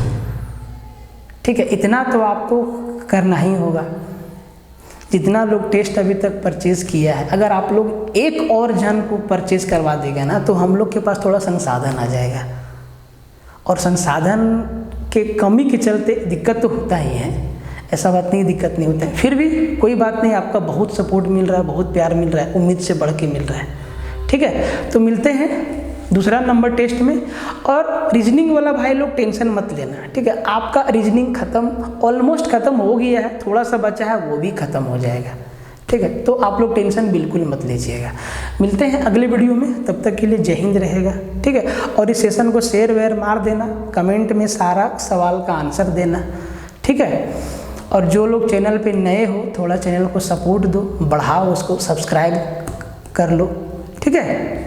ठीक है। इतना तो आपको करना ही होगा। जितना लोग टेस्ट अभी तक परचेज़ किया है, अगर आप लोग एक और जन को परचेज़ करवा देगा ना तो हम लोग के पास थोड़ा संसाधन आ जाएगा। और संसाधन के कमी के चलते दिक्कत तो होता ही है, ऐसा बात नहीं दिक्कत नहीं होता है। फिर भी कोई बात नहीं, आपका बहुत सपोर्ट मिल रहा है, बहुत प्यार मिल रहा है, उम्मीद से बढ़ के मिल रहा है, ठीक है। तो मिलते हैं दूसरा नंबर टेस्ट में। और रीजनिंग वाला भाई लोग टेंशन मत लेना, ठीक है। आपका रीजनिंग खत्म, ऑलमोस्ट खत्म हो गया है, थोड़ा सा बचा है वो भी खत्म हो जाएगा, ठीक है। तो आप लोग टेंशन बिल्कुल मत लीजिएगा। मिलते हैं अगले वीडियो में, तब तक के लिए जय हिंद रहेगा, ठीक है। और इस सेशन को शेयर वेयर मार देना, कमेंट में सारा सवाल का आंसर देना, ठीक है। और जो लोग चैनल पे नए हो थोड़ा चैनल को सपोर्ट दो, बढ़ाओ, उसको सब्सक्राइब कर लो, ठीक है।